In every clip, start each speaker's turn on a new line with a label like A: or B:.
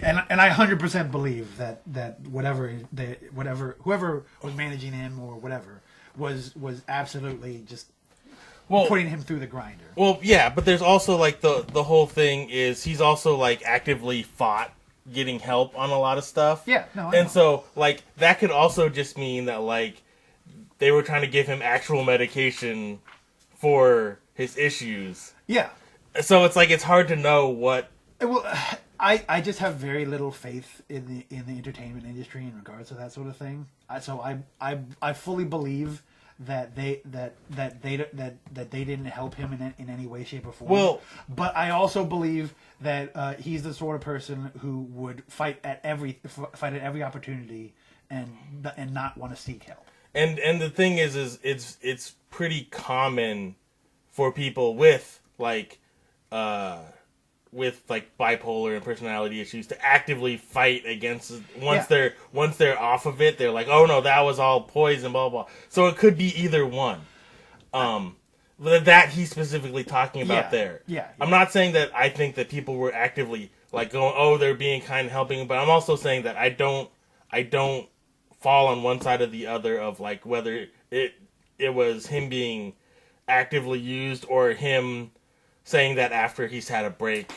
A: And I 100% believe that whoever was managing him or whatever was absolutely just putting him through the grinder.
B: Well, yeah, but there's also like the whole thing is he's also like actively fought getting help on a lot of stuff.
A: Yeah, no, I
B: and
A: know.
B: So like that could also just mean that like they were trying to give him actual medication for his issues.
A: Yeah.
B: So it's like it's hard to know what.
A: Well, I just have very little faith in the entertainment industry in regards to that sort of thing. So I fully believe that they didn't help him in any way, shape, or form.
B: Well,
A: but I also believe that he's the sort of person who would fight at every opportunity and not want to seek help.
B: And the thing is it's pretty common for people with bipolar and personality issues to actively fight against it. Once they're off of it, they're like, oh no, that was all poison, blah blah. So it could be either one. That he's specifically talking about there.
A: Yeah.
B: I'm not saying that I think that people were actively like going, oh, they're being kind and helping, but I'm also saying that I don't fall on one side or the other of like whether it was him being actively used or him saying that after he's had a break.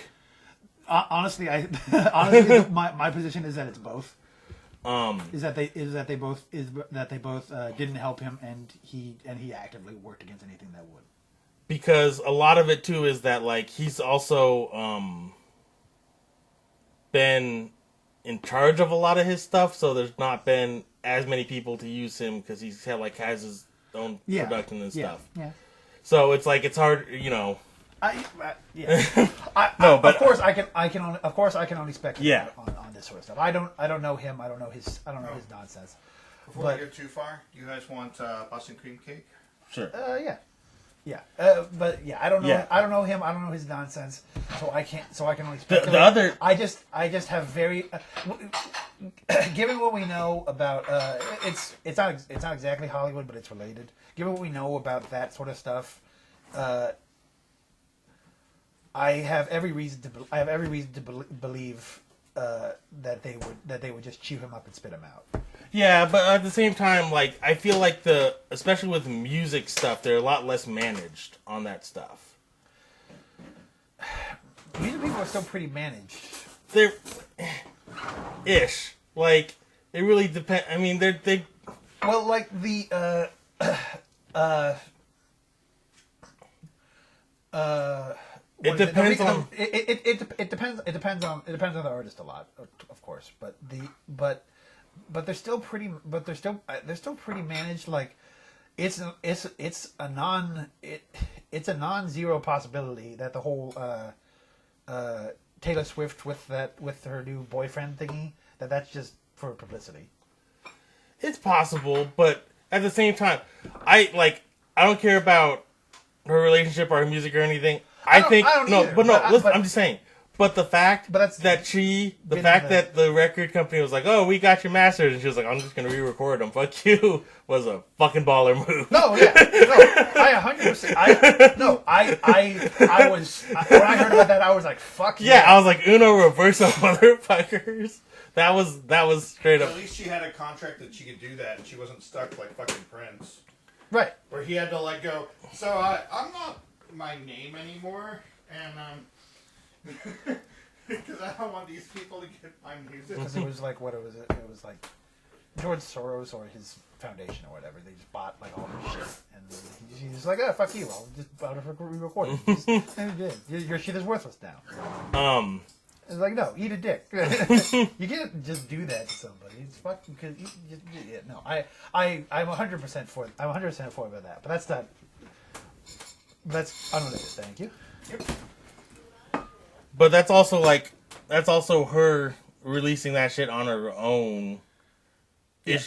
A: Honestly, my position is that it's both. Is that they both didn't help him, and he actively worked against anything that would.
B: Because a lot of it too is that like he's also been in charge of a lot of his stuff, so there's not been as many people to use him because has his own production and stuff.
A: Yeah.
B: So it's like it's hard,
A: Of course, I can only speculate on this sort of stuff. I don't know him. I don't know his nonsense.
C: Before I go too far, do you guys want Boston cream cake?
B: Sure.
A: Yeah. I don't know. Yeah. I don't know him. I don't know his nonsense. So I can only speculate.
B: The other.
A: I just have very. Given what we know about, it's not exactly Hollywood, but it's related. Given what we know about that sort of stuff, I have every reason to believe that they would just chew him up and spit him out.
B: Yeah, but at the same time, like I feel like especially with music stuff, they're a lot less managed on that stuff.
A: Music people are still pretty managed.
B: They're ish. Like it really depends. I mean, they.
A: Well, like the
B: It depends on.
A: It depends on the artist a lot, of course. But they're still pretty. But they're still pretty managed. Like it's a non-zero possibility that the whole Taylor Swift with her new boyfriend thingy that's just for publicity.
B: It's possible, but at the same time, I don't care about her relationship or her music or anything. I'm just saying. But the fact that the record company was like, "Oh, we got your masters," and she was like, "I'm just gonna re-record them. Fuck you," was a fucking baller move.
A: I 100%. I was when I heard about that, I was like, "Fuck yeah!"
B: I was like, "Uno reverso, motherfuckers." That was straight up.
C: At least she had a contract that she could do that, and she wasn't stuck like fucking Prince,
A: right?
C: Where he had to go. So I'm not my name anymore, and because I don't want these people to get my music.
A: Because it was like, what was it? It was like George Soros or his foundation or whatever. They just bought like all this shit, and he's like, "Oh, fuck you! I'll just re-record it." Your shit is worthless now. It's like, no, eat a dick. You can't just do that to somebody. It's fucking because no. I'm 100% for. I'm 100% for about that. But that's not. That's unrelated. Thank you.
C: Yep.
B: But that's also her releasing that shit on her own. Yeah.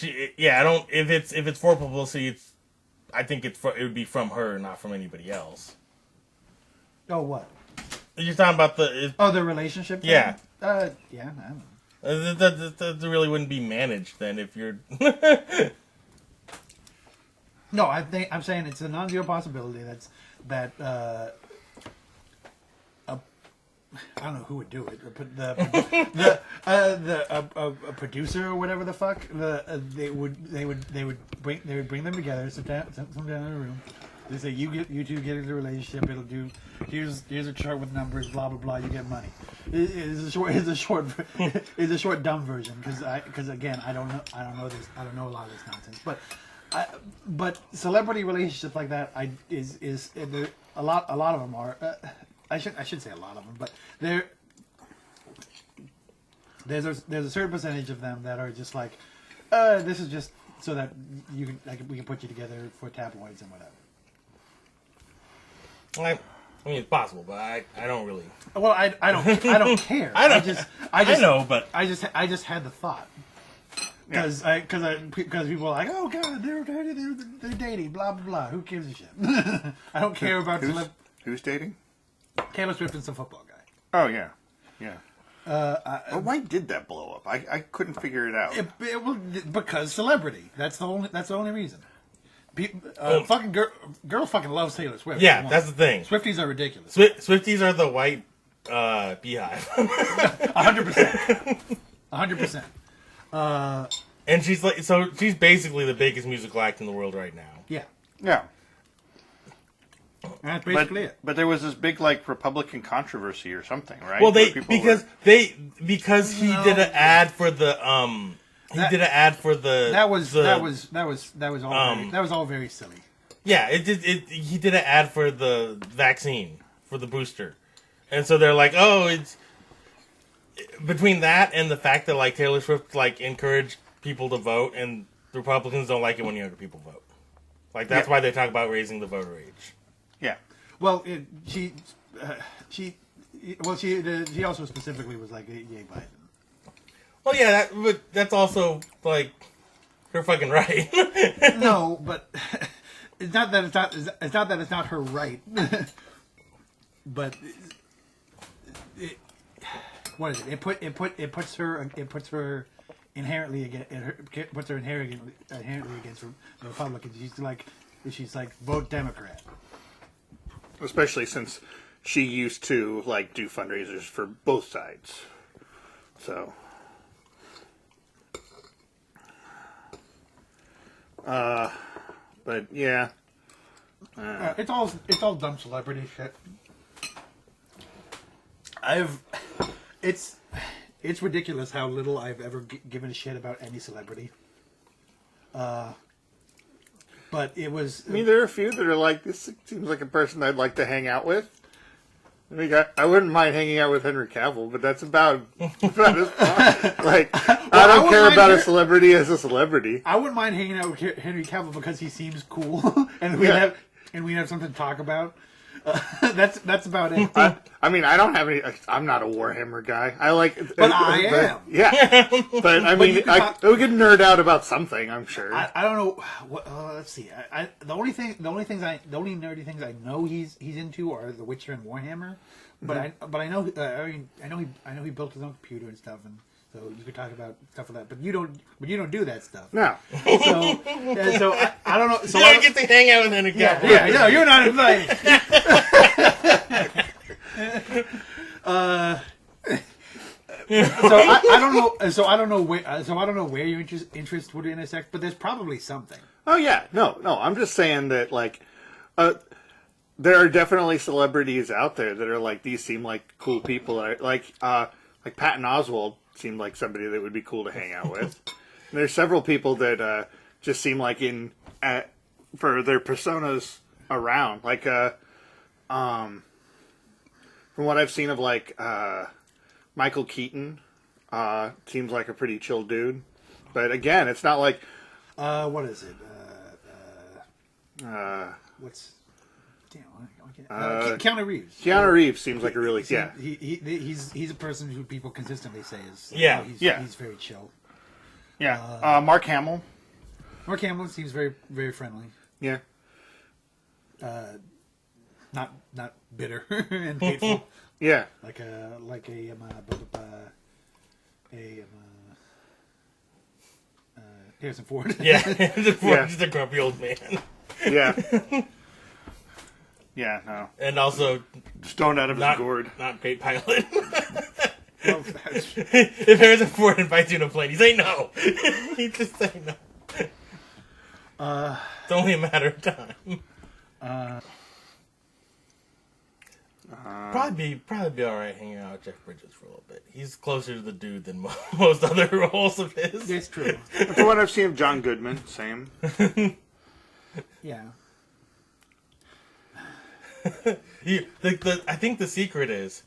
B: If it's for publicity, I think it would be from her, not from anybody else.
A: Oh, what?
B: You're talking about
A: the relationship thing?
B: Yeah.
A: I don't know.
B: That really wouldn't be managed then if you're.
A: No, I'm saying it's a non-zero possibility I don't know who would do it, but a producer or whatever the fuck, they would bring them together, sit down in a room. They say you two get into a relationship. It'll do. Here's a chart with numbers. Blah blah blah. You get money. It's a short dumb version because again I don't know this. I don't know a lot of this nonsense. But celebrity relationships like that a lot of them are. I should say a lot of them, but there's a certain percentage of them that are just like this is just so that we can put you together for tabloids and whatever.
B: I mean, it's possible, but I don't really.
A: Well, I don't care. I just had the thought because people are like, oh god, they're dating, blah blah blah. Who gives a shit? I don't care about
D: who's dating.
A: Taylor Swift and some football guy.
D: Oh yeah. Well, why did that blow up? I couldn't figure it out.
A: Because celebrity. That's the only reason. Fucking girl fucking loves Taylor Swift.
B: Yeah, that's the thing.
A: Swifties are ridiculous.
B: Swifties are the white beehive.
A: 100%. 100%.
B: And she's basically the biggest musical act in the world right now.
A: Yeah.
D: Yeah.
A: That's basically it.
D: But there was this big Republican controversy or something, right?
B: Well, because he did an ad for the
A: That was all very silly.
B: Yeah, he did an ad for the vaccine, for the booster. And so they're like, oh, it's between that and the fact that Taylor Swift encouraged people to vote, and the Republicans don't like it when younger people vote. That's why they talk about raising the voter age.
D: Yeah.
A: Well, she also specifically was like, yay, Biden.
B: Well, yeah, but that's also her fucking right.
A: No, but it's not that it's not her right. But what is it? It puts her inherently against the Republicans. She's like vote Democrat.
D: Especially since she used to do fundraisers for both sides. So. But yeah,
A: it's all dumb celebrity shit. It's ridiculous how little I've ever given a shit about any celebrity. But it was.
D: I mean, there are a few that are like, this seems like a person I'd like to hang out with. I wouldn't mind hanging out with Henry Cavill, but that's about as far. I don't care about a celebrity as a celebrity.
A: I wouldn't mind hanging out with Henry Cavill because he seems cool, and we have something to talk about. That's about it.
D: I mean, I don't have any. I'm not a Warhammer guy.
A: But I am.
D: Yeah, but I mean, we could nerd out about something. I'm sure.
A: I don't know. Let's see. The only nerdy things I know he's into are The Witcher and Warhammer. But I know he built his own computer and stuff, and so you could talk about stuff like that. But you don't do that stuff.
D: No.
A: So I don't know. So
B: you don't get to hang out with Henry Cavill.
A: Yeah, no, you're not invited. So I don't know where your interest would intersect, but there's probably something.
D: Oh yeah, no. I'm just saying that there are definitely celebrities out there that are these seem like cool people. Like Patton Oswalt seemed like somebody that would be cool to hang out with. And there's several people that just seem like for their personas around. From what I've seen of Michael Keaton, seems like a pretty chill dude. But again, it's not like
A: what is it? What's Keanu Reeves.
D: Keanu Reeves seems like a really
A: he's a person who people consistently say is he's very chill.
D: Yeah. Mark Hamill.
A: Mark Hamill seems very very friendly.
D: Yeah.
A: Not bitter and hateful.
D: Yeah.
A: Harrison Ford.
B: Yeah, Harrison Ford is a grumpy old man.
D: Yeah. Yeah, no.
B: And also,
D: Stoned out of his gourd.
B: Not great pilot.
D: Well,
B: If Harrison Ford invites you to a plane, you say no. You just say no. It's only a matter of time. Probably be all right hanging out with Jeff Bridges for a little bit. He's closer to the dude than most other roles of his.
A: It's true.
D: from what I've seen of John Goodman, same.
A: Yeah.
B: I think the secret is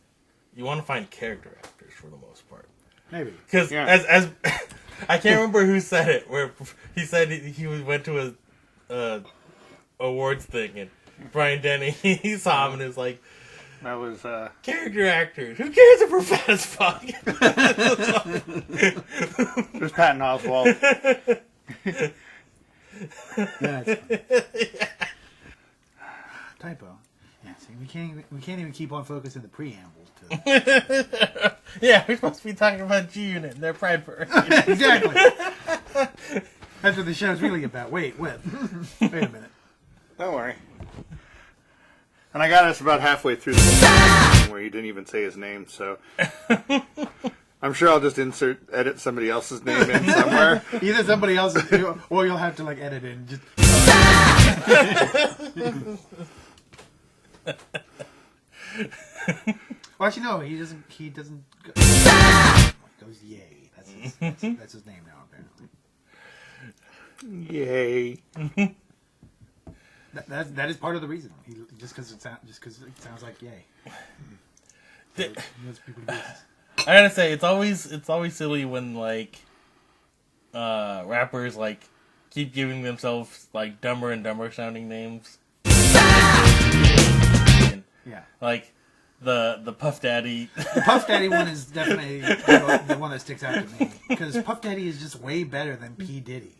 B: you want to find character actors for the most part.
A: Maybe.
B: Because as I can't remember who said it, where he said he went to a awards thing and Brian Denny he saw him and was like,
D: That was
B: character actors. Who cares if we're fat as fuck?
D: it was Patton Oswalt.
A: Typo. Yeah, see, we can't even keep on focusing the preambles to.
B: Yeah, we're supposed to be talking about G-Unit and their pride for
A: Exactly. That's what the show's really about. Wait a minute.
D: Don't worry. And I got us about halfway through the thing where he didn't even say his name, so I'm sure I'll just edit somebody else's name in somewhere.
A: Either somebody else's, or you'll have to like edit in. Just. Well, actually, no. He doesn't. Go, goes yay. That's his name now, apparently.
D: Yay.
A: That is part of the reason. Just because it sounds like yay. So, people do this.
B: I gotta say, it's always silly when like rappers like keep giving themselves like dumber and dumber sounding names.
A: Yeah.
B: Like the Puff Daddy.
A: The Puff Daddy one is definitely the one that sticks out to me because Puff Daddy is just way better than P Diddy.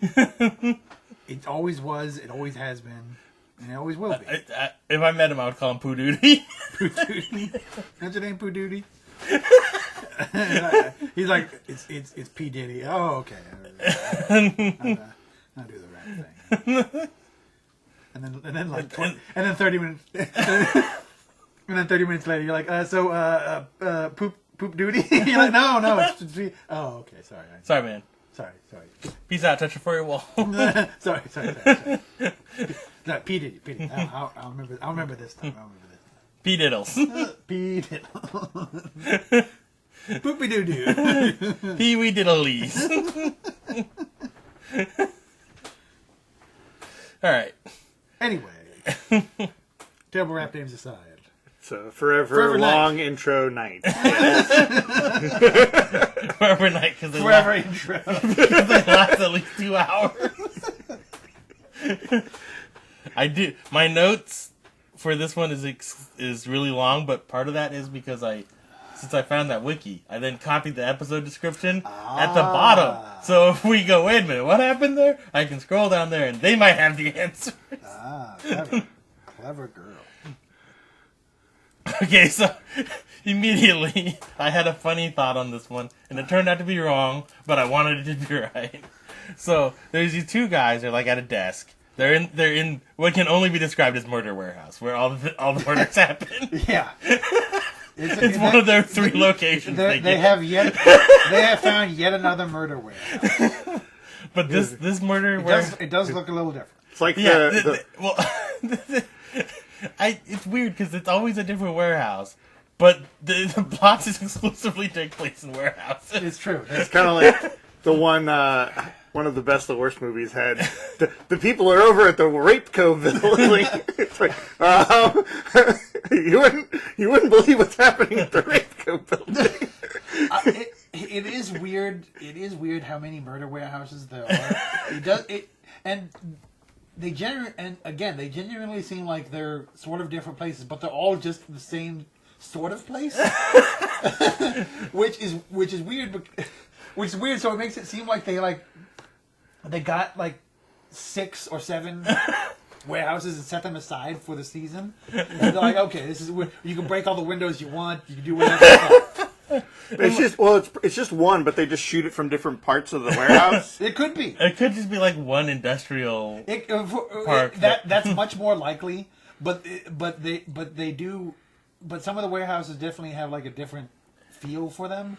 A: It always was. It always has been. And it always will be.
B: If I met him, I would call him Poo Doody.
A: Poo Doody. What's your name, Poo Doody? He's like, it's P Diddy. Oh, okay. I'll do the right thing. And then like, and then 30 minutes, and then 30 minutes later, you're like, Poop Doody. You're like, no, it's oh, okay, sorry.
B: Sorry, man.
A: Sorry.
B: Peace out. Touch your furry wall.
A: sorry. No, P Diddy. I'll remember this time.
B: P Diddles.
A: P Diddle. Poopy doo doo.
B: Pee wee diddlees. All right.
A: Anyway, terrible rap names aside.
D: It's a forever long night. Intro night.
B: Forever night because they
A: intro.
B: They last at least 2 hours. I do. My notes for this one is really long, but part of that is because since I found that wiki, I then copied the episode description at the bottom. So if we go, wait a minute, what happened there? I can scroll down there and they might have the answers.
A: Clever girl.
B: Okay, so immediately I had a funny thought on this one, and it turned out to be wrong, but I wanted it to be right. So there's these two guys. They're like at a desk. They're in what can only be described as murder warehouse, where all the murders happen.
A: Yeah,
B: it's one of their 3 locations.
A: They have found yet another murder warehouse.
B: But this murder
A: it does look a little different.
D: It's like
B: it's weird because it's always a different warehouse, but the plots exclusively take place in warehouses.
A: It's true.
D: It's kind of like the one of the Best the Worst movies had. The people are over at the Rapeco building. It's like, you wouldn't believe what's happening at the Rapeco building.
A: It is weird. It is weird how many murder warehouses there are. They genuinely seem like they're sort of different places, but they're all just the same sort of place. which is weird. Which is weird. So it makes it seem like they got like 6 or 7 warehouses and set them aside for the season. And they're like, okay, this is where you can break all the windows you want. You can do whatever.
D: It's just one, but they just shoot it from different parts of the warehouse.
A: It could be.
B: It could just be like one industrial park.
A: That's much more likely. But they do. But some of the warehouses definitely have like a different feel for them.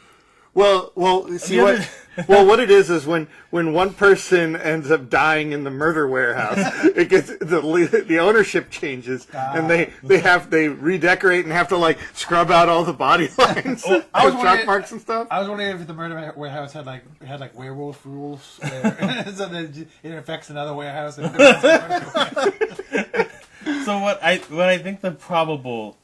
D: Well, see what it is when one person ends up dying in the murder warehouse, it gets the ownership changes, and they redecorate and have to like scrub out all the body lines, chalk marks and stuff.
A: I was wondering if the murder warehouse had like werewolf rules, so that it affects another warehouse. So
B: what I think the probable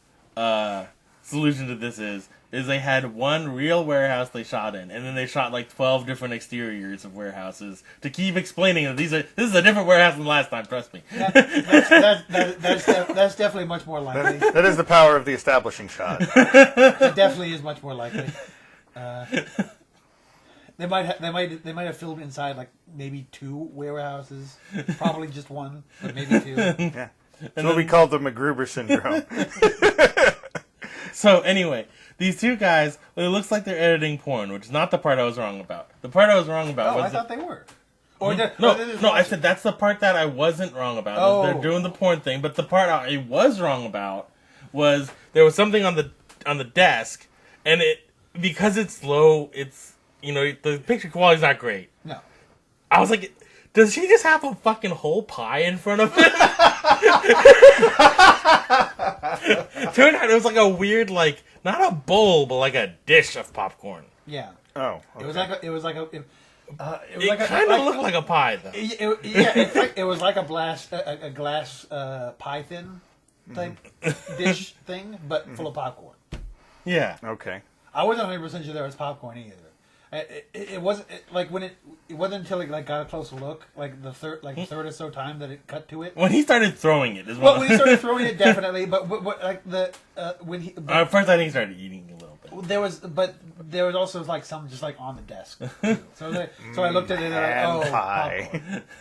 B: solution to this is they had one real warehouse they shot in, and then they shot like 12 different exteriors of warehouses to keep explaining that this is a different warehouse than last time. Trust me.
A: That's definitely much more likely.
D: That is the power of the establishing shot.
A: It definitely is much more likely. They might have filmed inside like maybe 2 warehouses, probably just one, but maybe 2.
D: Yeah, that's what we call the MacGruber syndrome.
B: So anyway, these 2 guys, it looks like they're editing porn, which is not the part I was wrong about. The part I was wrong about was...
A: I thought they were.
B: No, I said that's the part that I wasn't wrong about.
A: Oh.
B: They're doing the porn thing, but the part I was wrong about was there was something on the desk, and because it's low, it's, the picture quality's not great.
A: No.
B: I was like, does he just have a fucking whole pie in front of him? Turned out it was like a weird, like, not a bowl, but like a dish of popcorn.
A: Yeah.
D: Oh. Okay.
A: It was like a
B: It kind of looked like a pie, though.
A: It was like a glass pie thin type dish thing, but full of popcorn.
B: Yeah.
D: Okay.
A: I wasn't 100% sure there was popcorn either. It wasn't it wasn't until it like got a closer look, like the third or so time that it cut to it.
B: When he started throwing it,
A: when he started throwing it, definitely. But like when he
B: first, I think he started eating a little bit.
A: There was also like some just like on the desk. So I looked at it and I'm like,
D: pie.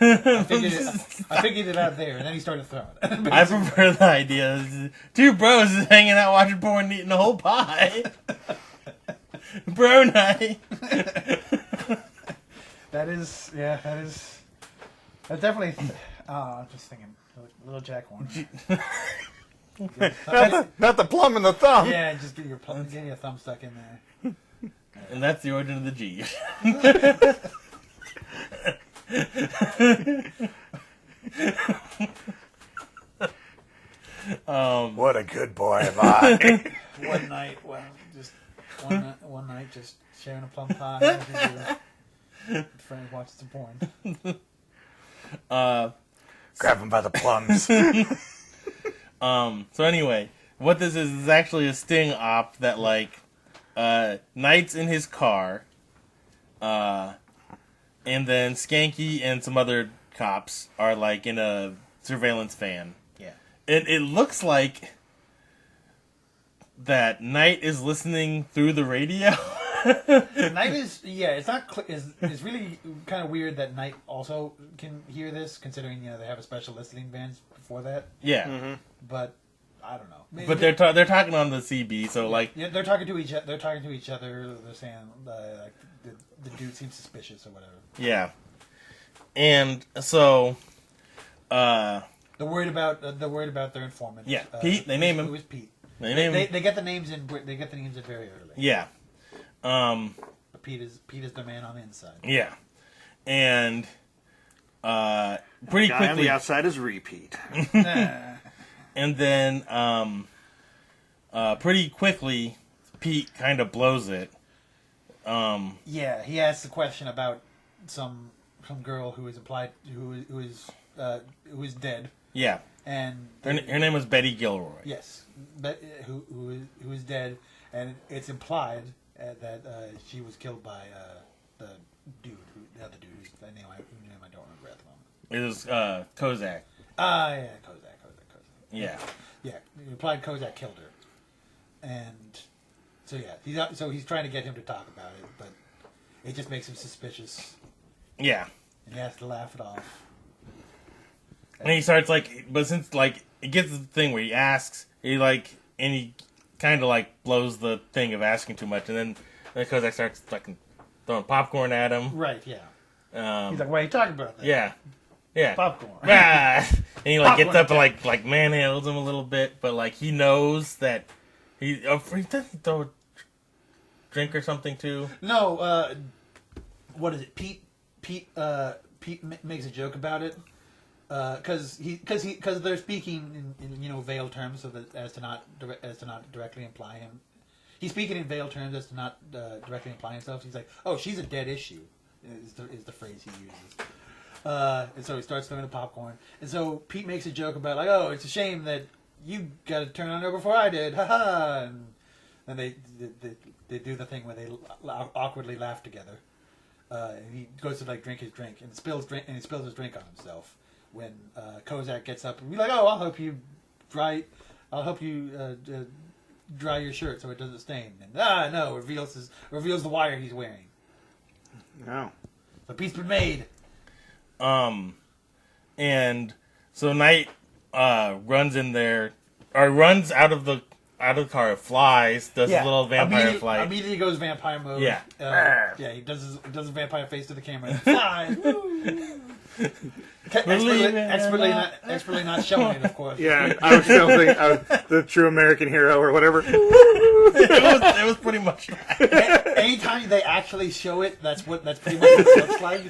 A: I figured it out there, and then he started throwing it.
B: I prefer the idea of 2 bros just hanging out watching porn and eating a whole pie. Bro night.
A: That's definitely. Just thinking, little Jack one.
D: Not the plum in the thumb.
A: Yeah, just get your thumb stuck in there.
B: And that's the origin of the G.
D: What a good boy am I.
A: One night, just sharing a plum pie. Friends watching some porn.
D: Grab him by the plums.
B: So anyway, what this is actually a sting op that like Knight's in his car, and then Skanky and some other cops are like in a surveillance van.
A: Yeah,
B: it looks like that Knight is listening through the radio.
A: Knight is it's not it's really kind of weird that Knight also can hear this, considering they have a special listening band for that.
B: Yeah,
A: but I don't know. Maybe
B: but they're talking on the CB, so like
A: they're talking to each other. They're talking to each other. They're saying like the dude seems suspicious or whatever.
B: Yeah, and so
A: they're worried about their informant.
B: Yeah, Pete. They name him.
A: Who is Pete?
B: They
A: get the names in. They get the names in very early.
B: Yeah.
A: But Pete is the man on the inside.
B: Yeah, and pretty
D: Guy
B: quickly
D: on the outside is Repeat.
B: and then pretty quickly Pete kind of blows it.
A: Yeah, he asks a question about some girl who is dead.
B: Yeah,
A: and
B: her name was Betty Gilroy.
A: Yes, who is dead, and it's implied that she was killed by the other dude whose name I don't remember at the moment.
B: It was Kozak.
A: Yeah, Kozak.
B: Yeah.
A: Yeah, implied Kozak killed her, and so he's trying to get him to talk about it, but it just makes him suspicious.
B: Yeah.
A: And he has to laugh it off.
B: And he starts but since it gets to the thing where he asks, and he kind of blows the thing of asking too much, and then Kozak starts fucking throwing popcorn at him.
A: Right, yeah.
B: He's
A: like, "Why are you talking about that?"
B: Yeah.
A: Popcorn.
B: And and he like gets up and like manhandles him a little bit, but like he knows that he doesn't throw a drink or something too.
A: No, what is it? Pete makes a joke about it because they're speaking in veiled terms, so that as to not directly imply him. He's speaking in veiled terms as to not directly imply himself. He's like, "Oh, she's a dead issue," is the phrase he uses. And so he starts throwing the popcorn. And so Pete makes a joke about like, "Oh, it's a shame that you got to turn on her before I did." Ha ha. And then they do the thing where they awkwardly laugh together. And he goes to like drink his drink and spills his drink on himself. When Kozak gets up and be like, "Oh, I'll help you dry your shirt so it doesn't stain." And no, reveals the wire he's wearing.
D: No.
A: The piece been made.
B: And so Knight runs in there, or runs out of the car, flies, does his little vampire flight.
A: Immediately goes vampire mode.
B: Yeah.
A: He does his vampire face to the camera and flies. Expertly not showing it, of course.
D: Yeah, I was still thinking the true American hero or whatever.
B: it was pretty much that.
A: Anytime they actually show it, that's pretty much what it looks like.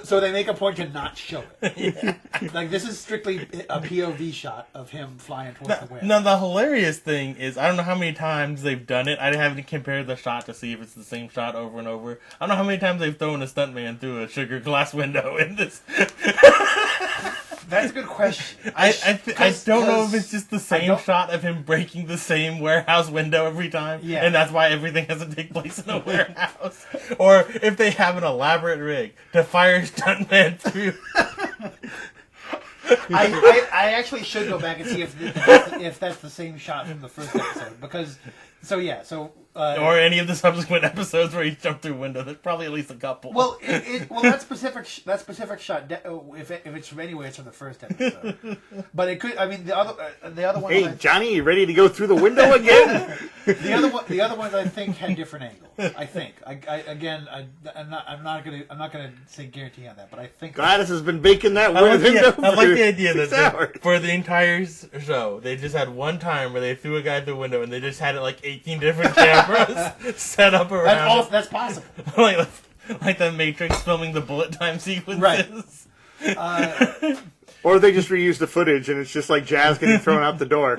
A: So they make a point to not show it. Yeah. Like this is strictly a POV shot of him flying towards the wind.
B: No, the hilarious thing is I don't know how many times they've done it. I haven't compared the shot to see if it's the same shot over and over. I don't know how many times they've thrown a stuntman through a sugar glass window in this.
A: That's a good question.
B: I don't know if it's just the same shot of him breaking the same warehouse window every time, and that's why everything has to take place in a warehouse, or if they have an elaborate rig to fire stuntman through.
A: I actually should go back and see if that's the same shot from the first episode because or
B: any of the subsequent episodes where he jumped through a window. There's probably at least a couple.
A: Well, that specific shot. If it's from anywhere, it's from the first episode. But it could. I mean, the other one.
D: Hey, Johnny, you ready to go through the window again?
A: The other ones I think had different angles. I think. I'm not gonna say guarantee on that, but I think
D: Gladys has been baking that window.
B: I like the idea that for the entire show, they just had one time where they threw a guy through a window and they just had it like 18 different cameras set up around.
A: That's possible.
B: like the Matrix filming the bullet time sequences.
A: Right.
D: Or they just reuse the footage and it's just like Jazz getting thrown out the door.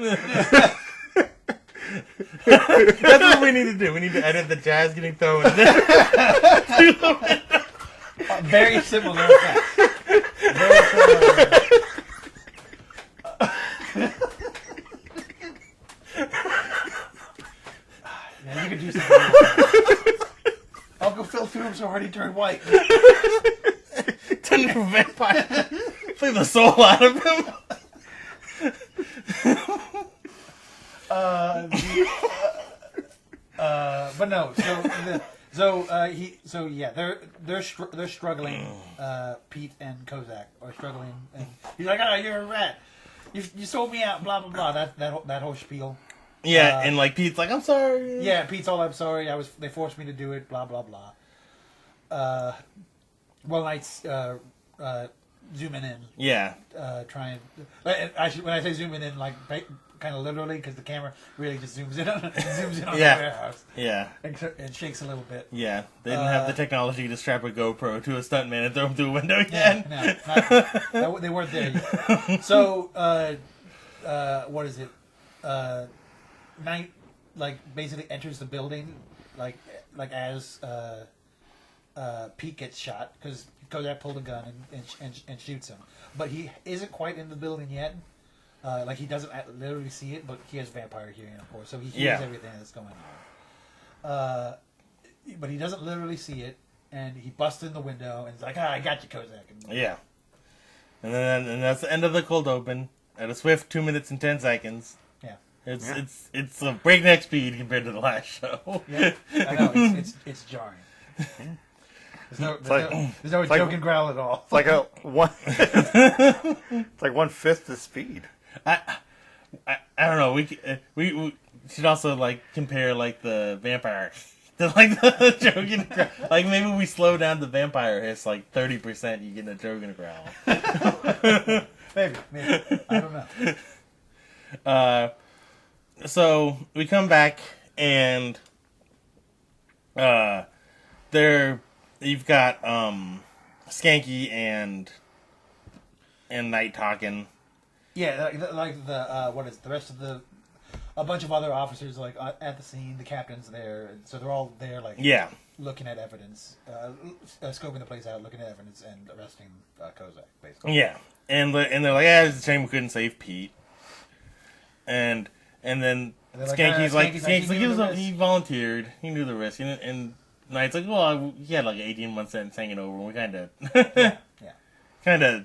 B: That's what we need to do. We need to edit the Jazz getting thrown through the window.
A: Very similar effects. Very similar effects. You could do something. Uncle Phil Tubes already turned white.
B: Turned into a vampire. Play the soul out of him.
A: But no. They're struggling. Pete and Kozak are struggling, and he's like, "Oh, you're a rat. You sold me out." Blah blah blah. That whole spiel.
B: Yeah, and like Pete's like, "I'm sorry."
A: Yeah, Pete's all, "I'm sorry. They forced me to do it." Blah blah blah. Well, Knight's zooming in.
B: Yeah.
A: Trying. Actually, when I say zooming in, like kind of literally, because the camera really just zooms in on the warehouse.
B: Yeah.
A: And shakes a little bit.
B: Yeah, they didn't have the technology to strap a GoPro to a stuntman and throw him through a window again.
A: No, they weren't there yet. So, what is it? Knight basically enters the building as Pete gets shot because Kozak pulled a gun and shoots him, but he isn't quite in the building yet. He doesn't literally see it, but he has vampire hearing, of course, so he hears everything that's going on. But he doesn't literally see it, and he busts in the window and he's like, "I got you, Kozak."
B: Yeah. And that's the end of the cold open at a swift 2 minutes and 10 seconds.
A: Yeah.
B: It's a breakneck speed compared to the last show.
A: Yeah, I know it's jarring. There's no joke and growl at all.
D: It's like it's like 1/5 the speed.
B: I don't know. We should also compare the vampire to the joke and growl. Maybe we slow down the vampire hiss 30%. You get a joke and a growl.
A: Maybe. I don't know.
B: So we come back and you've got Skanky and Knight talking.
A: Yeah, like the what is it, the rest of a bunch of other officers like at the scene. The captain's there, and so they're all there, like looking at evidence, scoping the place out, looking at evidence, and arresting Kozak, basically.
B: Yeah, and they're like, it's a shame we couldn't save Pete. And then Skanky's like he volunteered, he knew the risk, and Knight's like, well, he had like an 18-month sentence hanging over, and we kind of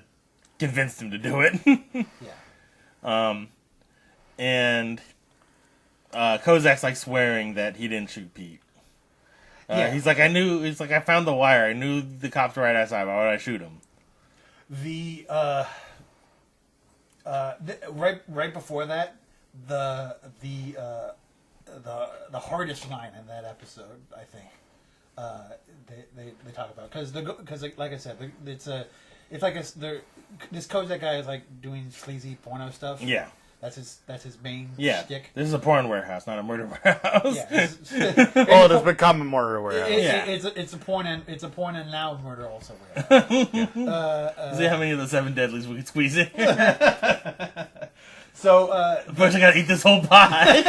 B: convinced him to do it. And Kozak's like swearing that he didn't shoot Pete. He's like, I found the wire. I knew the cops were right outside. Why would I shoot him?
A: Right before that, the hardest line in that episode, I think, they talk about because like I said, this Kozak guy is like doing sleazy porno stuff.
B: Yeah.
A: That's his main shtick.
B: This is a porn warehouse, not a murder warehouse.
A: Yeah,
D: it has become a murder warehouse.
A: It's a porn and now murder also warehouse.
B: See how many of the 7 deadlies we could squeeze in.
A: So
B: first I gotta eat this whole pie.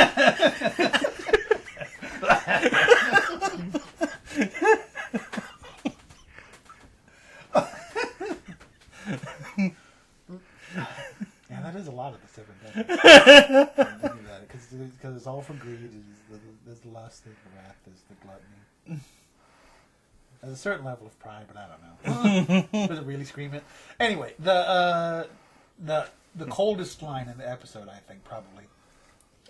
A: Yeah, that is a lot of the 7 deadlies. Because it's all for greed. There's the lust, there's the wrath, there's the gluttony. There's a certain level of pride, but I don't know. Does it really scream it? Anyway, the coldest line in the episode, I think, probably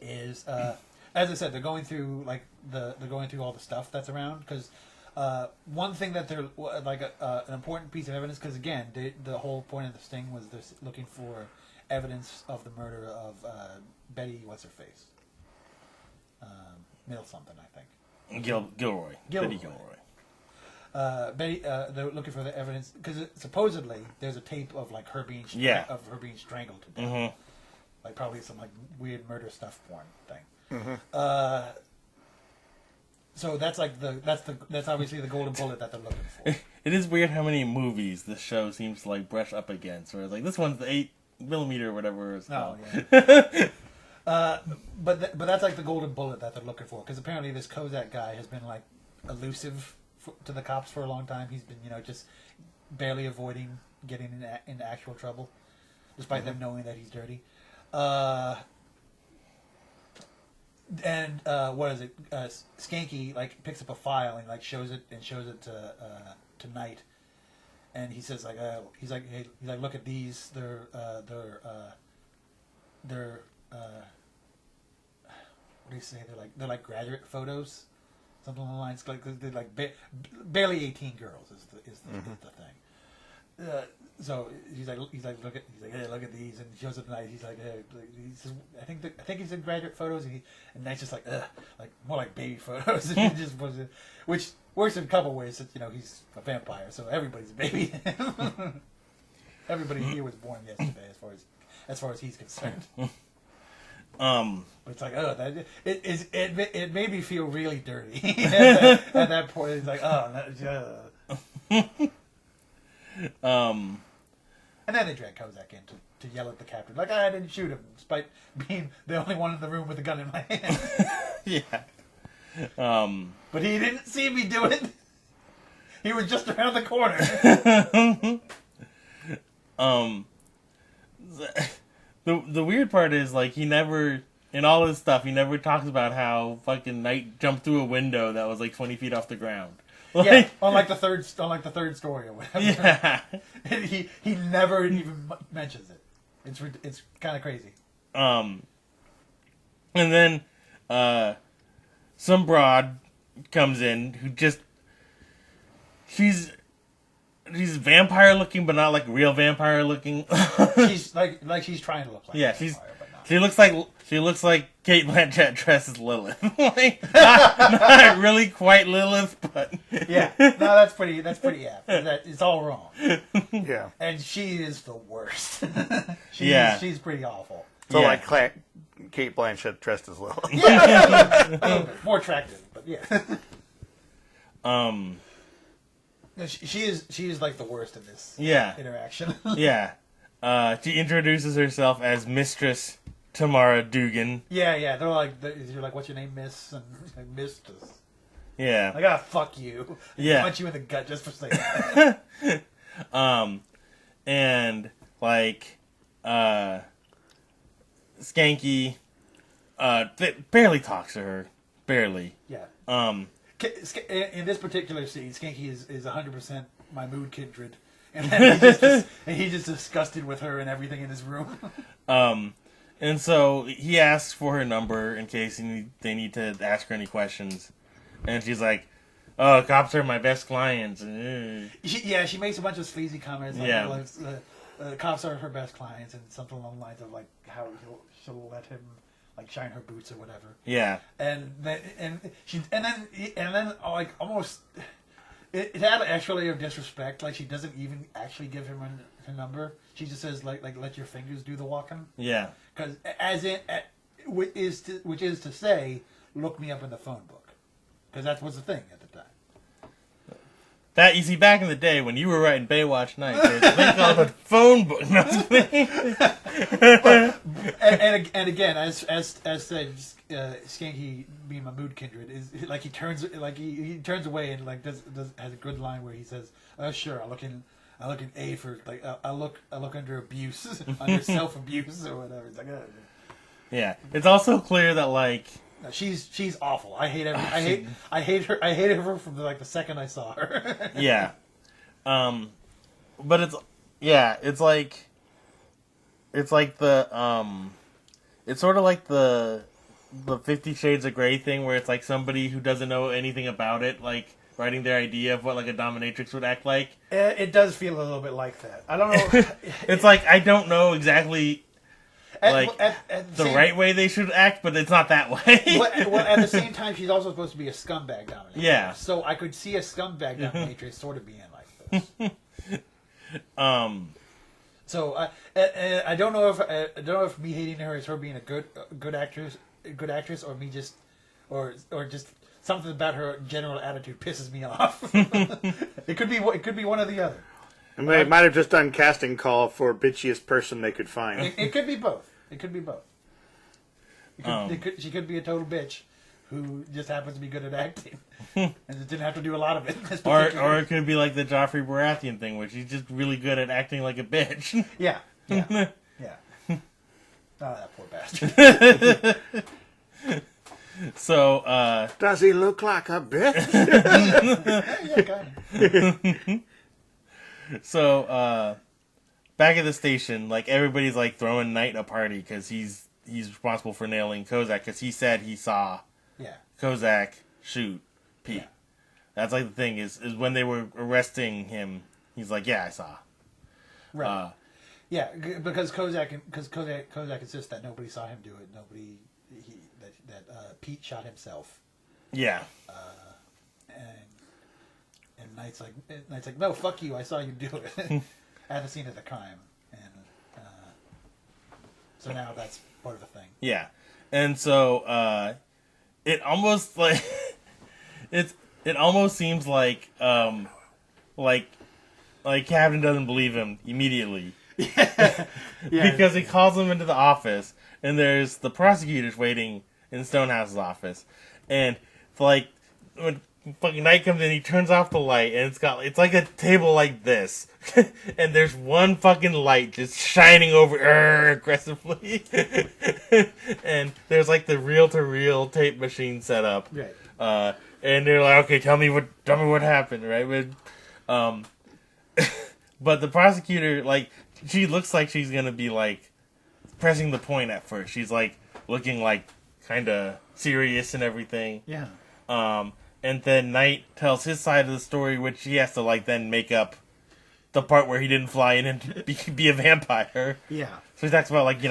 A: is as I said, they're going through all the stuff that's around because. One thing that they're like an important piece of evidence, because again, the whole point of the sting was they're looking for evidence of the murder of Betty, what's her face, Mill something, I think.
B: Gilroy. Betty Gilroy.
A: Betty, they're looking for the evidence because supposedly there's a tape of like her being strangled to death, like probably some like weird murder stuff porn thing. So that's obviously the golden bullet that they're looking for.
B: It is weird how many movies this show seems to like brush up against. Where it's like this one's the 8mm or whatever it's called.
A: But that's like the golden bullet that they're looking for because apparently this Kozak guy has been like elusive to the cops for a long time. He's been just barely avoiding getting into actual trouble, despite them knowing that he's dirty. And what is it? Skanky like picks up a file and like shows it to Knight, and he says he's like look at these. They're what do you say? They're like graduate photos, something along the lines. Like they're like barely 18 girls is the thing. So he's like hey, look at these, and he shows up to Knight. He's like, hey, he says, I think he's in graduate photos, and Knight's just like more like baby photos, and he just which works in a couple ways. That he's a vampire, so everybody's a baby. Everybody here was born yesterday, as far as he's concerned. But it's like, it made me feel really dirty at that point. It's like, and then they drag Kozak in to yell at the captain, like, I didn't shoot him, despite being the only one in the room with a gun in my hand.
B: Yeah.
A: But he didn't see me do it. He was just around the corner.
B: The weird part is, like, he never, in all his stuff, he never talks about how fucking Knight jumped through a window that was like 20 feet off the ground.
A: Like, on the third story or whatever.
B: Yeah.
A: he never even mentions it. It's kind of crazy.
B: And then some broad comes in who just she's vampire looking, but not like real vampire looking.
A: She's like she's trying to look like a vampire, but
B: She looks like Kate Blanchett dressed as Lilith. Like, not really quite Lilith, but
A: yeah. No, that's pretty apt. It's all wrong.
D: Yeah.
A: And she is the worst. She's pretty awful.
D: So like Kate Blanchett dressed as Lilith.
A: Yeah, a little bit more attractive, but yeah. No, she is like the worst in this interaction.
B: Yeah. She introduces herself as Mistress Tamara Dugan.
A: Yeah. You're like, what's your name, Miss? And she's like, Mistress.
B: Yeah.
A: Like, fuck you.
B: Yeah.
A: Punch you in the gut just for saying that.
B: And like, Skanky, barely talks to her. Barely.
A: Yeah. In this particular scene, Skanky is 100% my mood kindred. And he's just disgusted with her and everything in his room.
B: And so he asks for her number in case they need to ask her any questions. And she's like, "Oh, cops are my best clients."
A: She makes a bunch of sleazy comments. Like, cops are her best clients, and something along the lines of like how she'll let him like shine her boots or whatever.
B: Yeah.
A: And then like almost. It had actually of disrespect. Like she doesn't even actually give him her number. She just says like let your fingers do the walking.
B: Yeah.
A: Because which is to say, look me up in the phone book. Because that was the thing at the time.
B: That you see, back in the day when you were writing Baywatch Nights, there was a thing called a phone book. No,
A: and again, as said, Skanky being my mood kindred is like he turns away and like does has a good line where he says, "Oh sure, I look in A for like I look under abuse, under self abuse or whatever." It's like,
B: yeah, it's also clear that like.
A: No, she's awful. I hate her. I hated her from like the second I saw her.
B: Yeah, but it's like the it's sort of like the 50 Shades of Grey thing where it's like somebody who doesn't know anything about it, like writing their idea of what like a dominatrix would act like.
A: It does feel a little bit like that. I don't know.
B: It's like I don't know exactly.
A: At
B: the right way they should act, but it's not that way.
A: well, at the same time, she's also supposed to be a scumbag dominatrix.
B: Yeah.
A: So I could see a scumbag dominatrix sort of being like this. So I don't know if me hating her is her being a good actress, or me just or just something about her general attitude pisses me off. It could be one or the other.
D: And they might have just done casting call for bitchiest person they could find.
A: It could be both. She could be a total bitch who just happens to be good at acting and just didn't have to do a lot of it.
B: Or it could be like the Joffrey Baratheon thing, where she's just really good at acting like a bitch.
A: Yeah. Oh, that poor bastard.
B: So,
D: does he look like a bitch?
A: Yeah, kind of.
B: So, back at the station, like everybody's like throwing Knight a party because he's responsible for nailing Kozak because he said he saw Kozak shoot Pete. Yeah. That's like the thing is when they were arresting him, he's like, "Yeah, I saw."
A: Right. Because Kozak insists that nobody saw him do it. That Pete shot himself.
B: Yeah.
A: And Knight's like, "No, fuck you! I saw you do it at the scene of the crime." And so now that's part of the thing.
B: Yeah, and so it almost like it almost seems like Captain doesn't believe him immediately. Yeah. Because he calls him into the office, and there's the prosecutors waiting in Stonehouse's office, and like when fucking Knight comes in, he turns off the light, and it's like a table like this, and there's one fucking light just shining over aggressively, and there's like the reel-to-reel tape machine set up,
A: right?
B: And they're like, "Okay, tell me what happened," right? But the prosecutor, like, she looks like she's gonna be like pressing the point at first. She's like looking like kind of serious and everything.
A: Yeah.
B: And then Knight tells his side of the story, which he has to like then make up the part where he didn't fly in and be a vampire.
A: Yeah.
B: So he talks about like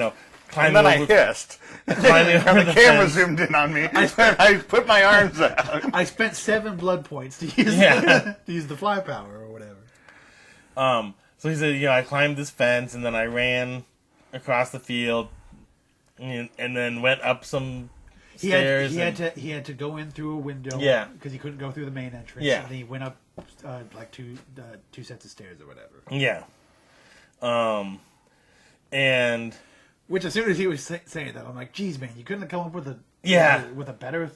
D: And then I hissed. And the camera zoomed in on me. I put my arms out.
A: I spent 7 blood points to use the fly power or whatever.
B: So he said, I climbed this fence and then I ran across the field and then went up some stairs.
A: He had to go in through a window.
B: Yeah.
A: Because he couldn't go through the main entrance.
B: Yeah.
A: And then he went up like two sets of stairs or whatever.
B: Yeah. And
A: which as soon as he was saying that, I'm like, "Geez, man, you couldn't have come up with a better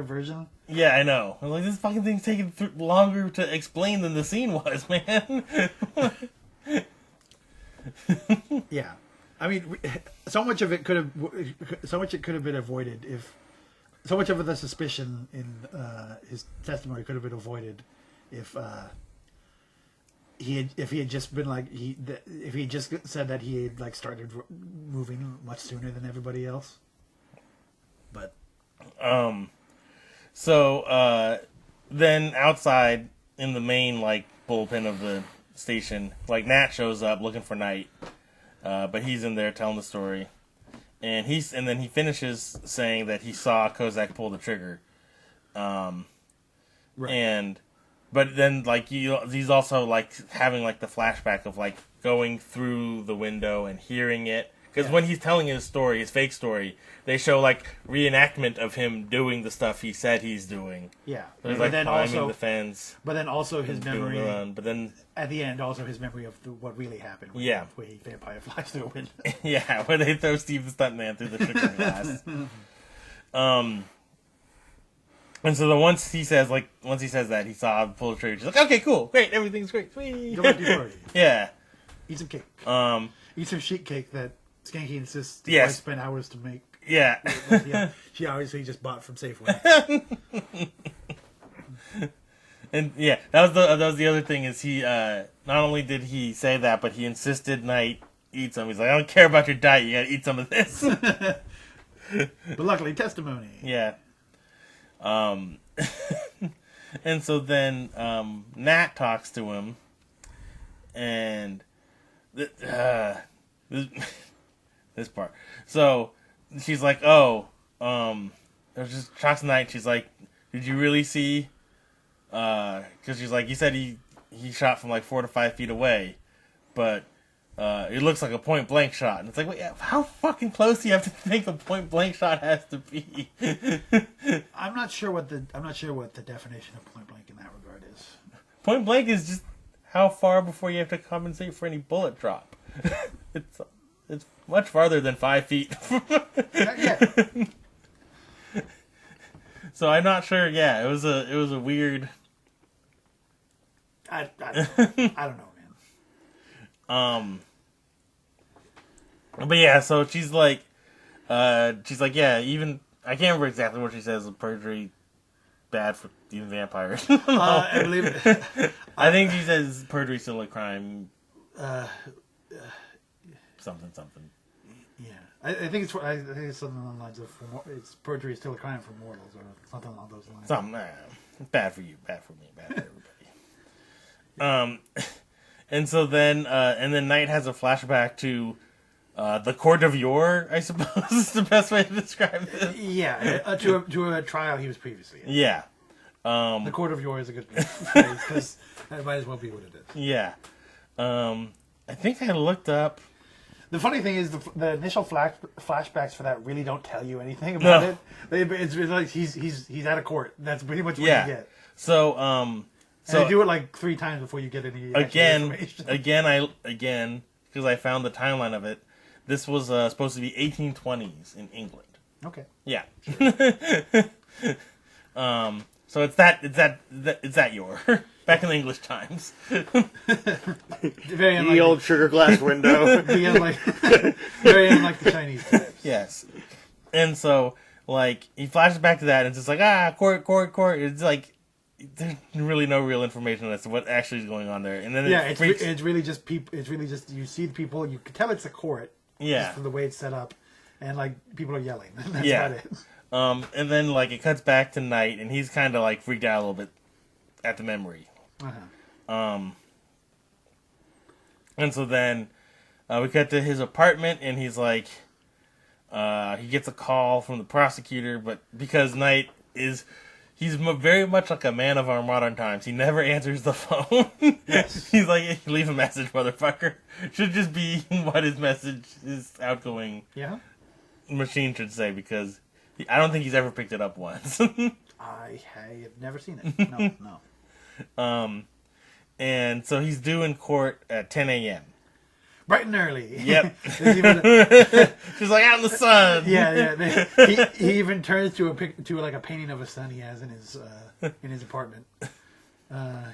A: version."
B: Yeah, I know. I'm like, this fucking thing's taking longer to explain than the scene was, man.
A: Yeah, I mean, so much of it could have been avoided if so much of the suspicion in his testimony could have been avoided if he had just been like if he had just said that he had like started moving much sooner than everybody else. But
B: so then outside in the main like bullpen of the station, like Nat shows up looking for Knight, but he's in there telling the story, and then he finishes saying that he saw Kozak pull the trigger, right. But then, like, he's also, like, having, like, the flashback of, like, going through the window and hearing it. Because when he's telling his story, his fake story, they show, like, reenactment of him doing the stuff he said he's doing.
A: Yeah.
B: So he's, like, climbing the fence.
A: But then also his memory...
B: But then...
A: At the end, also his memory of what really happened. Where he vampire flies through a window.
B: Yeah, where they throw Steve the Stuntman through the sugar glass. And so once he says that, he saw him pull the trigger. She's like, okay, cool, great, everything's great, sweet.
A: Go back to your party.
B: Yeah.
A: Eat some cake. Eat some sheet cake that Skanky insists the wife spent hours to make.
B: Yeah.
A: She obviously just bought from Safeway.
B: And yeah, that was the other thing is he not only did he say that, but he insisted Knight eat some. He's like, I don't care about your diet, you gotta eat some of this.
A: But luckily, testimony.
B: Yeah. And so then Nat talks to him, and this part. So she's like, "Oh, there's just shocks Night." She's like, "Did you really see?" Because she's like, "You said he shot from like 4 to 5 feet away, but." It looks like a point blank shot, and it's like, wait, how fucking close do you have to think a point blank shot has to be?
A: I'm not sure what the definition of point blank in that regard is.
B: Point blank is just how far before you have to compensate for any bullet drop. It's much farther than 5 feet.
A: Yeah.
B: So I'm not sure. Yeah, it was a weird.
A: I don't know, man.
B: But yeah, so she's like, yeah, even I can't remember exactly what she says. Perjury, bad for even vampires.
A: I believe it.
B: I think she says perjury still a crime. Something.
A: Yeah, I think it's something along the lines of it's perjury is still a crime for mortals or something along those lines.
B: Something bad for you, bad for me, bad for everybody. And so then Knight has a flashback to the Court of Yore, I suppose is the best way to describe this.
A: Yeah, to a trial he was previously in.
B: Yeah.
A: The Court of Yore is a good phrase because that might as well be what it is.
B: Yeah. I think I looked up.
A: The funny thing is the initial flashbacks for that really don't tell you anything about it. It's like he's at a court. That's pretty much what you get.
B: So
A: you do it like 3 times before you get any information.
B: Again, because I found the timeline of it. This was supposed to be 1820s in England.
A: Okay.
B: Yeah. So it's that Yore back in the English times.
D: The old sugar glass window.
A: Very unlike the Chinese times.
B: Yes. And so like he flashes back to that, and it's just like court. It's like there's really no real information as to what actually is going on there. And then
A: it's really just people. It's really just you see the people. You can tell it's a court.
B: Yeah.
A: Just from the way it's set up, and like people are yelling. That's about it.
B: And then like it cuts back to Knight, and he's kind of like freaked out a little bit at the memory.
A: Uh-huh.
B: And so then we cut to his apartment, and he's like, he gets a call from the prosecutor, but because Knight he's very much like a man of our modern times. He never answers the phone.
A: Yes.
B: He's like, leave a message, motherfucker. Should just be what his message, his outgoing machine should say, because I don't think he's ever picked it up once.
A: I have never seen it. No.
B: And so he's due in court at 10 a.m.
A: Bright and early.
B: Yep. Just like out in the sun.
A: He even turns to a painting of a sun he has in his apartment. In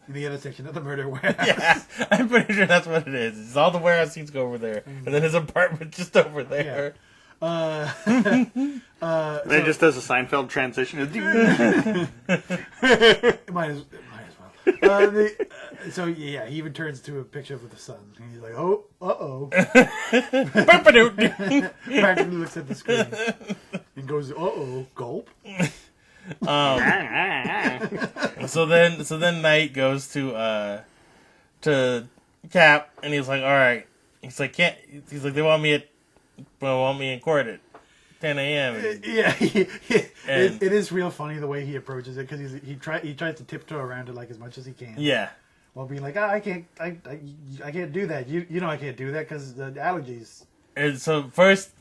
A: the other section of the murder warehouse.
B: Yeah, I'm pretty sure that's what it is. It's all the warehouse scenes go over there, and then his apartment just over there.
D: Then it just does a Seinfeld transition.
A: Might as well. So he even turns to a picture with the sun, and he's like, "Oh, practically looks at the screen and goes, gulp."
B: So then Knight goes to Cap, and he's like, "All right." He's like, they want me in court at 10 a.m.
A: It is real funny the way he approaches it, because he tries to tiptoe around it like as much as he can.
B: Yeah.
A: While being like, I can't do that. You know I can't do that because the allergies.
B: And so first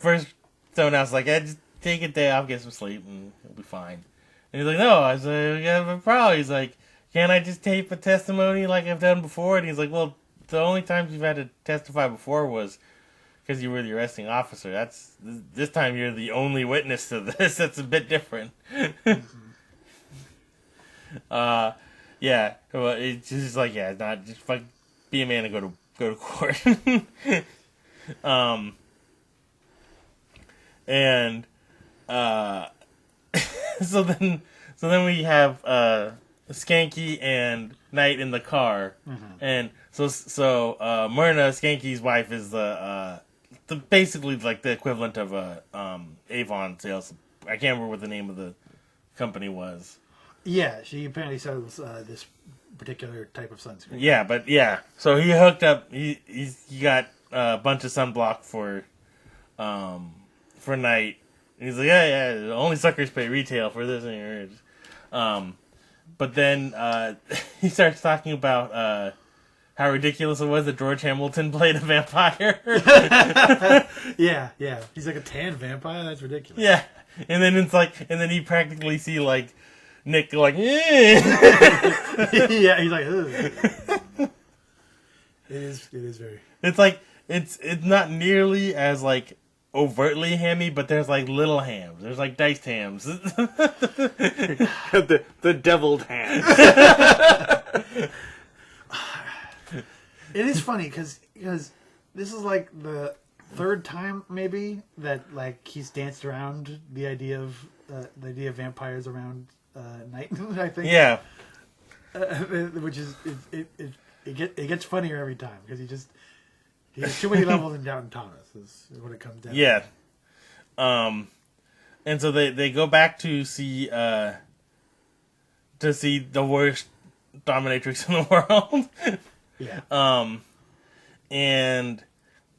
B: someone else like, just take a day off, get some sleep, and it'll be fine. And he's like, no. I was like, we have a problem. He's like, can't I just tape a testimony like I've done before? And he's like, well, the only times you've had to testify before was because you were the arresting officer. This time you're the only witness to this. That's a bit different. Yeah. Well, it's just like, it's not just like be a man and go to court. And so then we have Skanky and Knight in the car, and so Myrna, Skanky's wife, is the basically like the equivalent of a Avon sales. I can't remember what the name of the company was.
A: Yeah, she apparently sells this particular type of sunscreen.
B: Yeah, but so he hooked up. He got a bunch of sunblock for Knight. And he's like, only suckers pay retail for this. But then he starts talking about how ridiculous it was that George Hamilton played a vampire.
A: Yeah. He's like a tan vampire. That's ridiculous.
B: Yeah, and then it's like, and then you practically see like Nick like, yeah,
A: he's like, ugh. It is very.
B: It's like it's not nearly as like overtly hammy, but there's like little hams. There's like diced hams.
D: the deviled ham.
A: It is funny because this is like the third time maybe that like he's danced around the idea of vampires around Night. I think.
B: Yeah.
A: Which is it gets funnier every time because he has too many levels in Downton Thomas is what it comes down.
B: Yeah. And so they go back to see the worst dominatrix in the world.
A: Yeah.
B: And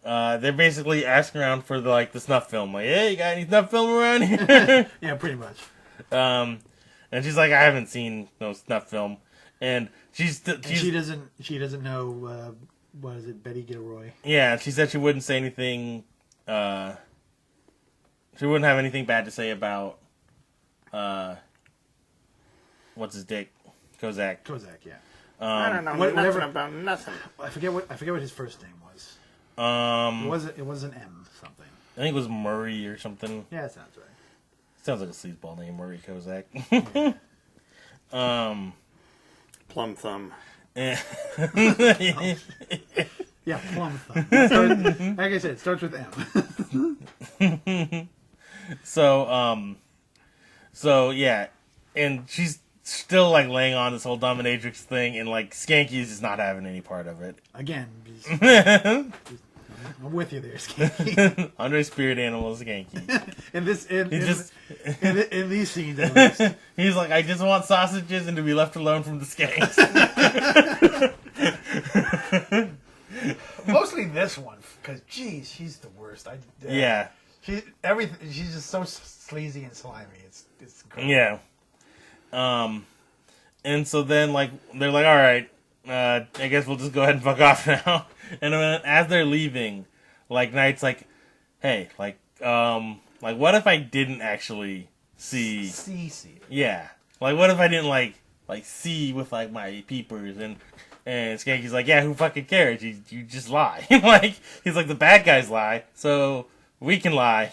B: they're basically asking around for the snuff film. Like, hey, you got any snuff film around here?
A: Yeah, pretty much.
B: And she's like, I haven't seen no snuff film. And she
A: doesn't know what is it, Betty Gilroy?
B: Yeah, she said she wouldn't say anything. She wouldn't have anything bad to say about what's his dick, Kozak.
A: Kozak, yeah.
D: I don't know nothing about nothing.
A: I forget what his first name was. It was an M something.
B: I think it was Murray or something.
A: Yeah, that sounds right.
B: Sounds like a sleazeball name, Murray Kozak.
D: Plum thumb.
B: Yeah,
A: yeah, plum thumb. Like I said, it starts with M.
B: So yeah, and she's still like laying on this whole dominatrix thing, and like Skanky is just not having any part of it.
A: Again, I'm with you there, Skanky.
B: Andre's spirit animal is Skanky.
A: in these scenes, at least.
B: He's like, I just want sausages and to be left alone from the skanks.
A: Mostly this one, because geez, she's the worst.
B: Yeah.
A: She's just so sleazy and slimy. It's great.
B: Yeah. And so then like they're like, all right, I guess we'll just go ahead and fuck off now. And then as they're leaving, like Knight's like, hey, like what if I didn't actually see?
A: See.
B: Yeah. Like what if I didn't like see with like my peepers and Skanky's like, yeah, who fucking cares? You just lie. Like he's like the bad guys lie, so we can lie.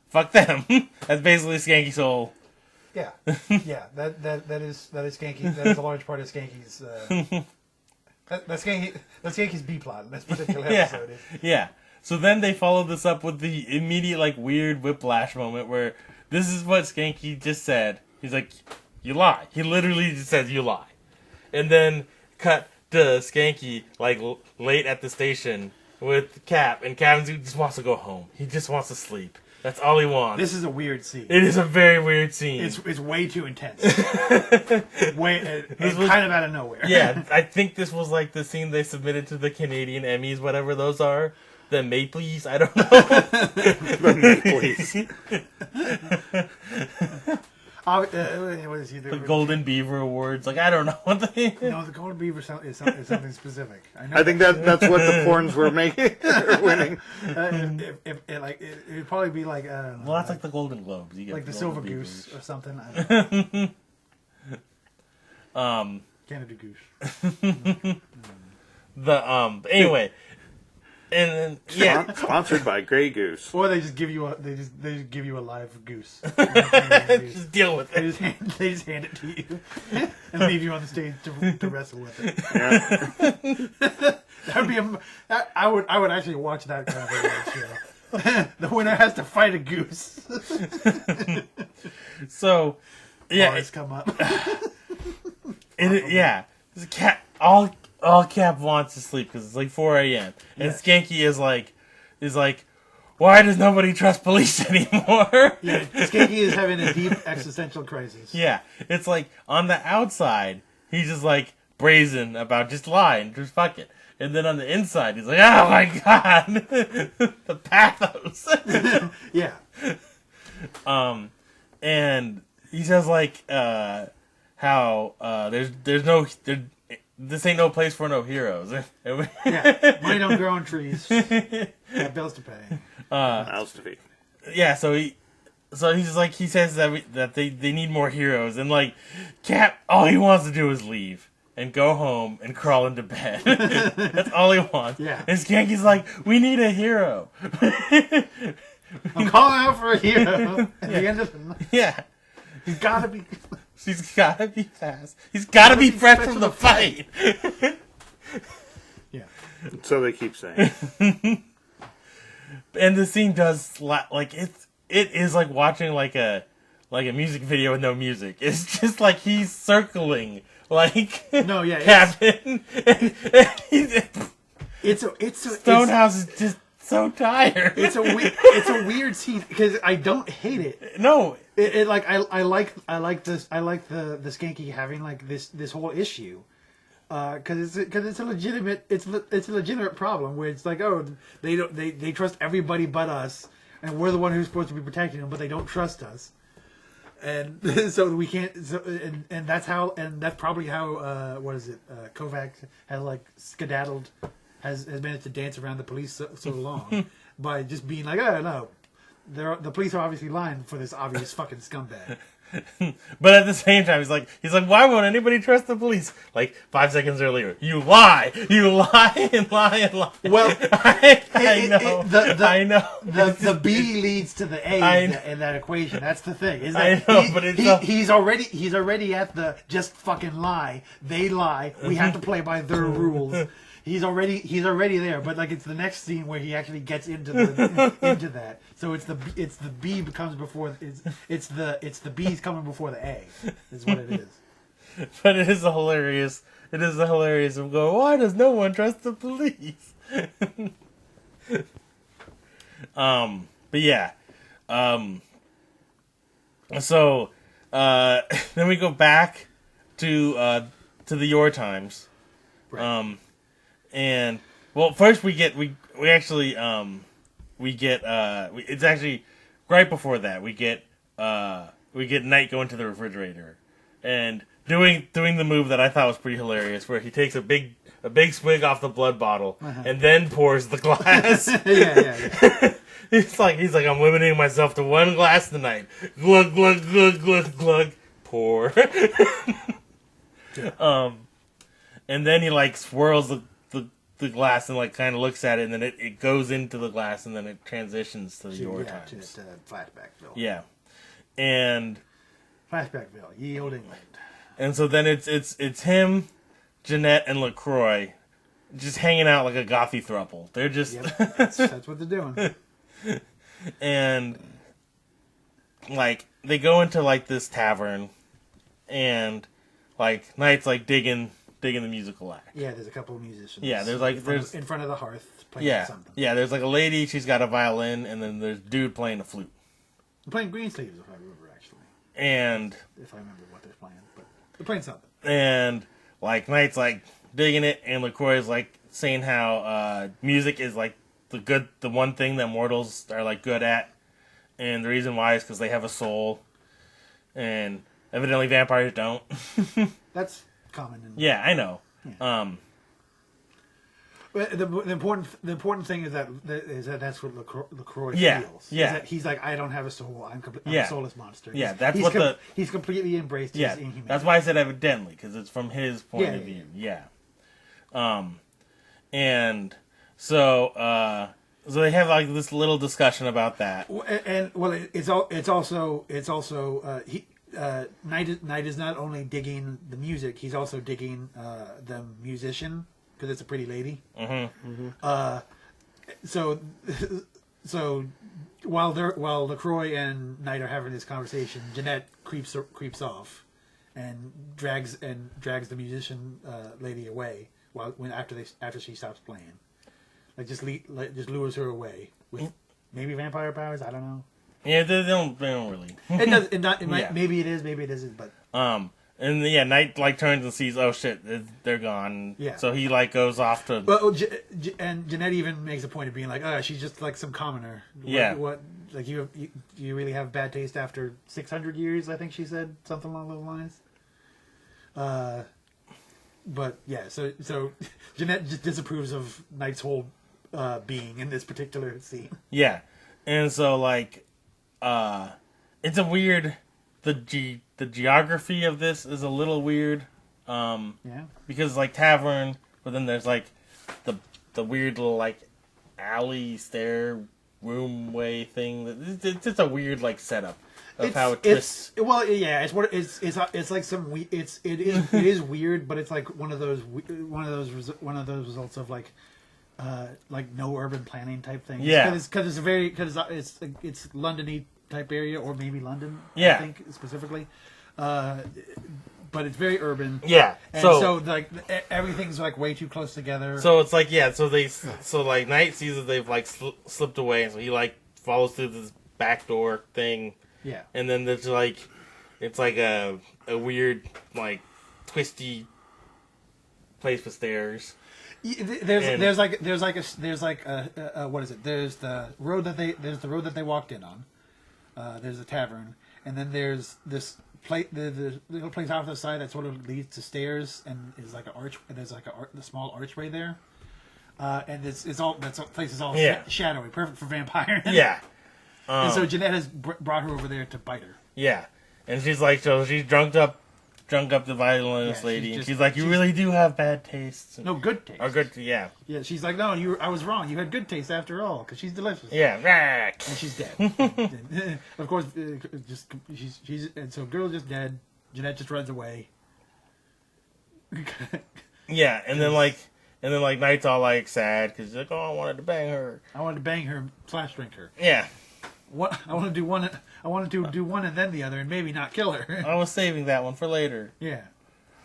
B: Fuck them. That's basically Skanky's whole.
A: Yeah. That is Skanky. That is a large part of Skanky's. That's Skanky's B plot in this particular episode.
B: Yeah. So then they follow this up with the immediate like weird whiplash moment where this is what Skanky just said. He's like, you lie. He literally just says you lie. And then cut to Skanky like late at the station with Cap, and Cap just wants to go home. He just wants to sleep. That's all he wants.
A: This is a weird scene.
B: It is a very weird scene.
A: It's way too intense. Kind of out of nowhere.
B: Yeah, I think this was like the scene they submitted to the Canadian Emmys, whatever those are. The Mapleys, I don't know.
D: The Mapleys.
A: What is he doing?
B: The Golden Beaver Awards, like I don't know what they.
A: No, the Golden Beaver is something specific.
D: I think that's what the porns were making or winning.
A: It'd probably be like I don't know.
B: Well, that's like the Golden Globes. You get
A: like the Silver Goose or something. I don't know. Canada Goose.
B: Anyway, and then, yeah,
D: Sponsored by Grey Goose.
A: Or they just give you a live goose.
B: just deal with it.
A: They just hand it to you and leave you on the stage to wrestle with it.
D: Yeah.
A: That would be I would actually watch that kind of a show. The winner has to fight a goose.
B: So, yeah,
A: Bars come up.
B: Yeah, this cat all Cap wants to sleep because it's like 4 a.m. and Skanky is like, why does nobody trust police anymore?
A: Yeah, Skanky is having a deep existential crisis.
B: Yeah, it's like on the outside he's just like brazen about just lie and just fuck it, and then on the inside he's like, oh my god, the pathos.
A: Yeah.
B: And he says like how there's no this ain't no place for no heroes.
A: Yeah, money don't grow on trees. Got bills to pay.
D: Mouths to feed.
B: Yeah, so he's just like, he says that they need more heroes, and like Cap, all he wants to do is leave and go home and crawl into bed. That's all he wants.
A: Yeah.
B: And Skanky's like, we need a hero.
A: I'm calling out for a hero at the end of the night.
B: Yeah.
A: He's gotta be.
B: He's gotta be fast. He's gotta be fresh from the fight.
A: Yeah.
D: So they keep saying.
B: And the scene does like it is like watching like a music video with no music. It's just like he's circling like
A: No, yeah,
B: Captain. Stonehouse is just so tired.
A: It's a weird scene because I don't hate it.
B: No,
A: I like the Skanky having like this whole issue. Because it's a legitimate problem where it's like, oh, they trust everybody but us, and we're the one who's supposed to be protecting them, but they don't trust us, and so we can't. So, and that's probably how Kovac has like skedaddled, has managed to dance around the police so long by just being like, oh no, the police are obviously lying for this obvious fucking scumbag.
B: But at the same time, he's like, why won't anybody trust the police? Like 5 seconds earlier, you lie and lie and lie.
A: Well,
B: I know. I know.
A: The B leads to the A in that equation. That's the thing. Is that
B: I know, but
A: he's already at the just fucking lie. They lie. We have to play by their rules. He's already there, but like it's the next scene where he actually gets into that. So it's the B becomes before it's the B's coming before the A is what it is.
B: But it is hilarious. It is hilarious of going, why does no one trust the police? But yeah. So then we go back to the Your Times.
A: Right.
B: And well, first it's actually right before that, we get Knight going to the refrigerator and doing the move that I thought was pretty hilarious, where he takes a big swig off the blood bottle and then pours the glass.
A: Yeah.
B: He's like, I'm limiting myself to one glass tonight. Glug glug glug glug glug. Pour. And then he like swirls the glass and like kind of looks at it, and then it goes into the glass, and then it transitions to your times.
A: To Flashbackville.
B: Yeah, and
A: Flashbackville, ye old England.
B: And so then it's him, Jeanette, and LaCroix just hanging out like a gothy throuple. They're just
A: that's what they're doing.
B: And like they go into like this tavern, and like Knight's like digging the musical act.
A: Yeah, there's a couple of musicians.
B: Yeah, there's
A: in front of the hearth playing something.
B: Yeah, there's like a lady, she's got a violin, and then there's a dude playing a flute.
A: They're playing Greensleeves, if I remember, actually.
B: And
A: if I remember what they're playing, but they're playing something.
B: And like Knight's like digging it, and LaCroix is like saying how music is like the one thing that mortals are like good at, and the reason why is because they have a soul, and evidently vampires don't.
A: That's common.
B: Yeah, I know.
A: Yeah. But the important thing is that that's what LaCroix feels.
B: Yeah.
A: Is that he's like, I don't have a soul. I'm a soulless monster.
B: Yeah, he's
A: completely embraced his inhumanity.
B: That's why I said evidently, because it's from his point of view. Yeah. And so they have like this little discussion about that.
A: And well, it's also Knight is not only digging the music, he's also digging the musician, because it's a pretty lady.
B: Mm-hmm. Mm-hmm.
A: So while LaCroix and Knight are having this conversation, Jeanette creeps off and drags the musician lady away after she stops playing. Like just lures her away with maybe vampire powers. I don't know.
B: Yeah, they don't really.
A: It does. Maybe it is. Maybe it isn't. But
B: and yeah, Knight like turns and sees, oh shit, they're gone.
A: Yeah.
B: So he like goes off to.
A: Well, and Jeanette even makes a point of being like, oh, she's just like some commoner. What like you really have bad taste after 600 years? I think she said something along those lines. But yeah, so Jeanette just disapproves of Knight's whole being in this particular scene.
B: Yeah, and so like, it's a weird. The geography of this is a little weird. Because like tavern, but then there's like the weird little like alley stair room way thing. It's just a weird like setup of how it twists.
A: It's like some it is weird, but it's like one of those results of like no urban planning type thing.
B: Yeah,
A: because it's London-y type area, or maybe London.
B: Yeah,
A: I think specifically. But it's very urban.
B: Yeah,
A: and so like everything's like way too close together.
B: So it's like so like Knight sees that they've like slipped away, and so he like follows through this back door thing.
A: Yeah,
B: and then there's like it's like a weird like twisty place with stairs.
A: There's like a what is it? There's the road that they walked in on. There's a tavern, and then there's this the little place off to the side that sort of leads to stairs, and is like an arch. And there's like a small archway there, and that place is all shadowy, perfect for vampire.
B: Yeah,
A: and so Jeanette has brought her over there to bite her.
B: Yeah, and she's like, so she's drunk up the violinist lady, and she's like, you really do have bad taste.
A: No, good taste.
B: Or good, yeah.
A: Yeah, she's like, no, I was wrong. You had good taste after all, because she's delicious.
B: Yeah,
A: and she's dead. Of course, and so girl just dead. Jeanette just runs away.
B: Yeah, and then like Knight's all like sad because he's like, oh, I wanted to bang her.
A: / drink her.
B: Yeah.
A: What I want to do one. I wanted to do one and then the other, and maybe not kill her.
B: I was saving that one for later.
A: Yeah.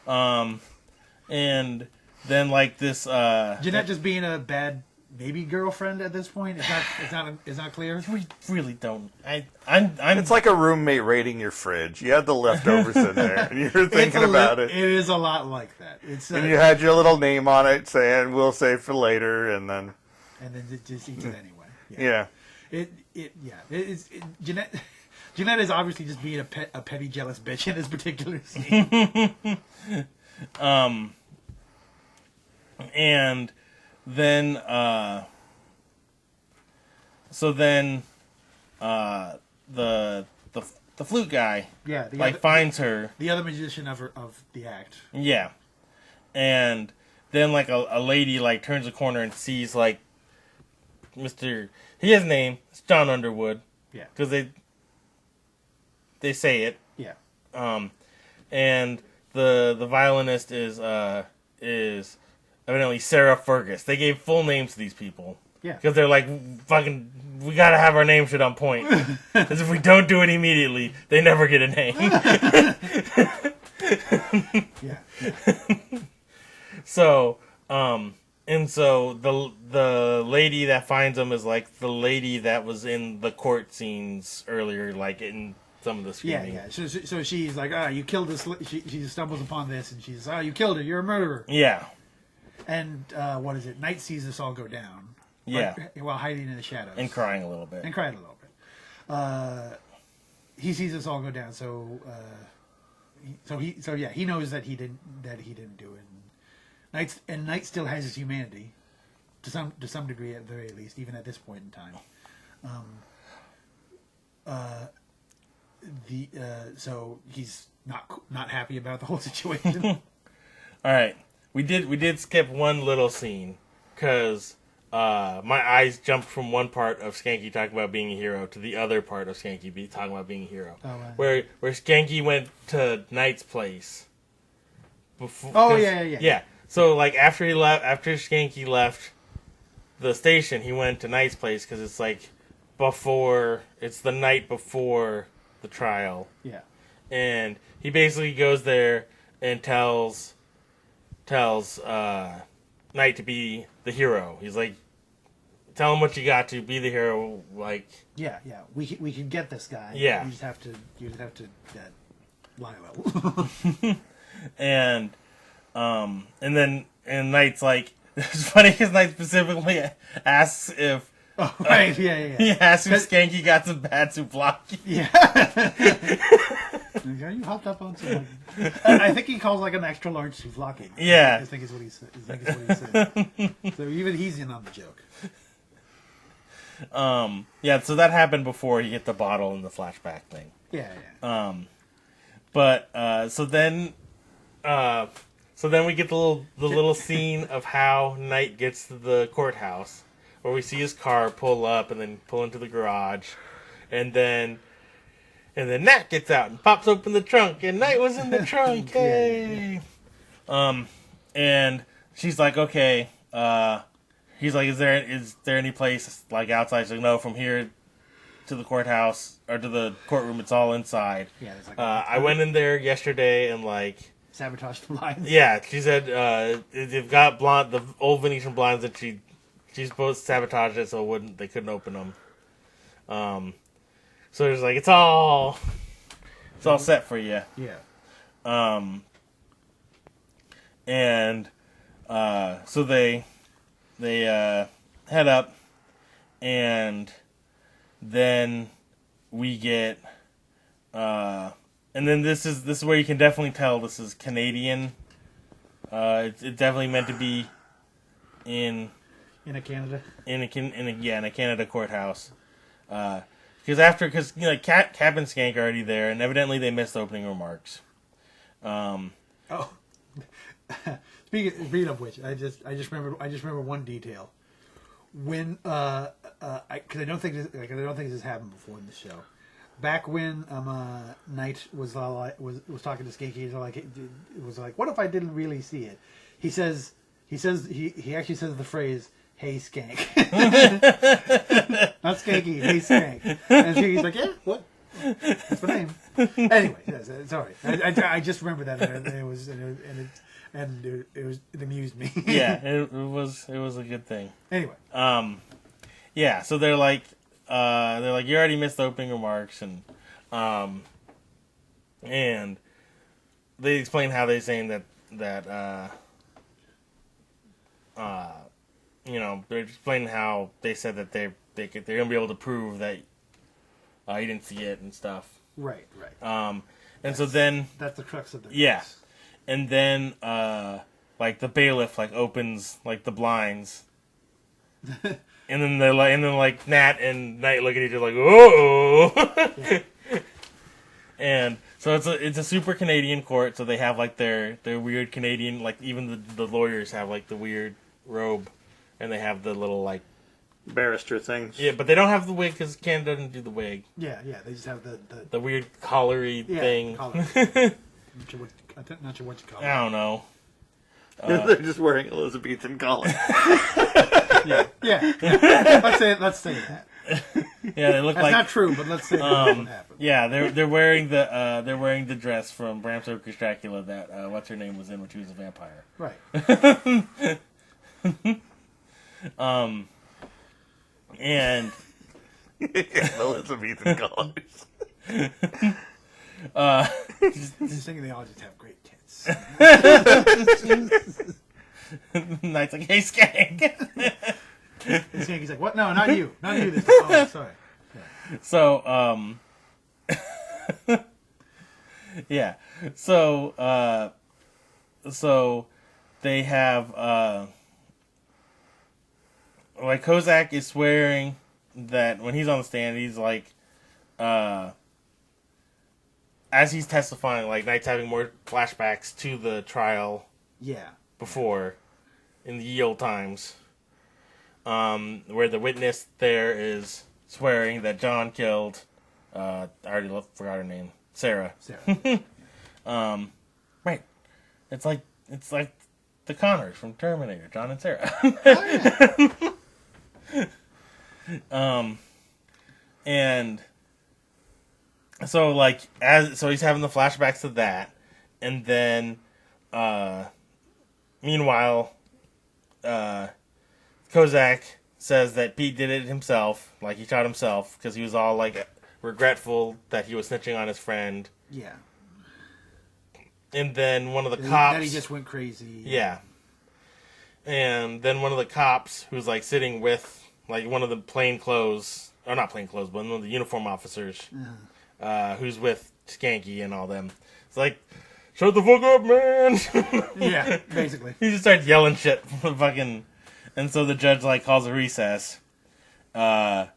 B: And then like this.
A: Jeanette just being a bad maybe girlfriend at this point. It's not clear.
B: We really don't.
D: It's like a roommate raiding your fridge. You had the leftovers in there, and you're thinking about it.
A: It is a lot like that.
D: And you had your little name on it saying "We'll save for later," and then
A: just eat it anyway.
D: Yeah.
A: Jeanette is obviously just being a petty, jealous bitch in this particular scene.
B: And then, the flute guy, finds her,
A: the other magician of the act.
B: Yeah, and then a lady turns a corner and sees Mr. He has a name. It's John Underwood.
A: Yeah,
B: because they say it.
A: Yeah.
B: And the violinist is evidently Sarah Fergus. They gave full names to these people.
A: Yeah.
B: Because they're fucking, we gotta have our name shit on point. Because if we don't do it immediately, they never get a name.
A: Yeah.
B: So, and so the lady that finds them is the lady that was in the court scenes earlier, in some of the screaming.
A: Yeah. So she's you killed this. She stumbles upon this, and she's, you killed her. You're a murderer.
B: Yeah.
A: And what is it? Knight sees this all go down.
B: Yeah.
A: While hiding in the shadows.
B: And crying a little bit.
A: He sees this all go down. So he knows that he didn't do it. Knight still has his humanity to some degree, at the very least, even at this point in time. So he's not happy about the whole situation.
B: All right, we did skip one little scene because my eyes jumped from one part of Skanky talking about being a hero to the other part of Skanky talking about being a hero.
A: Oh, wow.
B: Where Skanky went to Knight's place.
A: Yeah.
B: So after Skanky left the station, he went to Knight's place because it's it's the night before the trial.
A: Yeah. And
B: he basically goes there and tells Knight to be the hero. He's tell him what you got to be the hero.
A: Yeah. We can get this guy.
B: Yeah.
A: You just have to lie well.
B: and Knight's it's funny because Knight specifically asks if.
A: Oh, right, yeah.
B: He asks if Skanky got some bad souvlaki.
A: Yeah. You hopped up on some. I think he calls an extra large souvlaki.
B: Yeah.
A: I think is what he said. So even he's in on the joke.
B: Yeah, so that happened before he hit the bottle in the flashback thing.
A: Yeah.
B: So then we get the little scene of how Knight gets to the courthouse, where we see his car pull up and then pull into the garage, and then Nat gets out and pops open the trunk, and Knight was in the trunk. Hey. And she's okay. He's is there any place outside? She's no, from here to the courthouse or to the courtroom, it's all inside.
A: Yeah.
B: I went in there yesterday and
A: sabotage the blinds.
B: Yeah, she said they've got the old Venetian blinds that she's supposed to sabotage it, so they couldn't open them. So it's it's all set for you.
A: Yeah.
B: And so they head up, and then we get and then this is where you can definitely tell this is Canadian. It's definitely meant to be in
A: a Canada.
B: In a Canada courthouse. Because Cap and Skank are already there, and evidently they missed opening remarks.
A: Speaking of which, I just remember one detail. When because I don't think this has happened before in the show. Back when Knight was talking to Skanky, it was what if I didn't really see it? He actually says the phrase, "Hey Skank," not Skanky, "Hey Skank," and he's yeah, what? That's my name. Anyway, sorry, I just remember that, and it amused me.
B: Yeah, it was a good thing.
A: Anyway,
B: yeah, so they're you already missed the opening remarks, and they explain how they're saying that they're explaining how they said that they're gonna be able to prove that he didn't see it and stuff.
A: Right.
B: And so then
A: that's the crux of the
B: case. And then like the bailiff like opens like the blinds, and then like Nat and Knight look at each other like, oh. And so it's a super Canadian court, so they have like their weird Canadian, like even the lawyers have like the weird robe, and they have the little like
D: barrister things.
B: Yeah, but they don't have the wig because Canada doesn't do the wig.
A: Yeah, they just have
B: the weird collary thing.
A: Collar. Not sure what you call it.
B: I don't know.
D: They're just wearing Elizabethan collars.
A: yeah. Let's say that.
B: Yeah, they look
A: That's
B: like
A: not true, but let's say that's what happened.
B: Yeah, they're wearing the dress from Bram Stoker's Dracula that what's her name was in when she was a vampire.
A: Right.
B: And
D: Elizabethan collars.
A: Just thinking they all just have great tits.
B: Knight's like, hey, Skank.
A: And Skanky's like, what? No, not you this time. Oh, sorry. Yeah.
B: So, yeah. So they have, like, Kozak is swearing that when he's on the stand, he's like, as he's testifying, like, Knight's having more flashbacks to the trial.
A: Yeah.
B: Before, in the ye old times, where the witness there is swearing that John killed, I already forgot her name, Sarah. Right. It's like the Connors from Terminator, John and Sarah.
A: Oh,
B: yeah. And so like so he's having the flashbacks to that, and then meanwhile Kozak says that Pete did it himself, like he shot himself because he was all like regretful that he was snitching on his friend.
A: Yeah.
B: And then one of the cops...
A: That he just went crazy.
B: Yeah. And then one of the cops who's, like, sitting with, like, one of the plainclothes... Or not plainclothes, but one of the uniform officers. Who's with Skanky and all them. It's like, shut the fuck up, man!
A: Yeah, basically.
B: He just starts yelling shit. Fucking... And so the judge, like, calls a recess.
A: Yeah.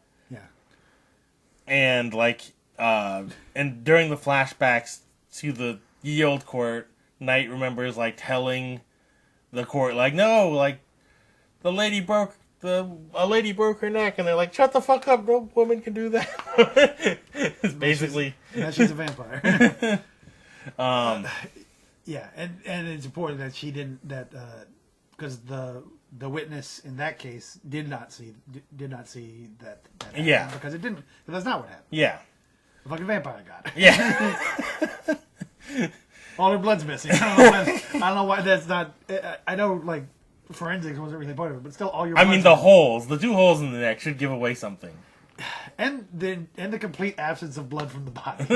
B: And, like... and during the flashbacks to the ye old court, Knight remembers like telling the court like, no, like a lady broke her neck, and they're like, shut the fuck up, no woman can do that. It's basically
A: she's a vampire. Yeah, and it's important that she didn't because the witness in that case did not see that happen,
B: yeah,
A: because it didn't. That's not what happened.
B: Yeah.
A: The fucking vampire got it.
B: Yeah.
A: All her blood's missing. I don't know why that's not. I know, like, forensics wasn't really part of it, but still, all your.
B: I mean, the two holes in the neck should give away something.
A: And the complete absence of blood from the body.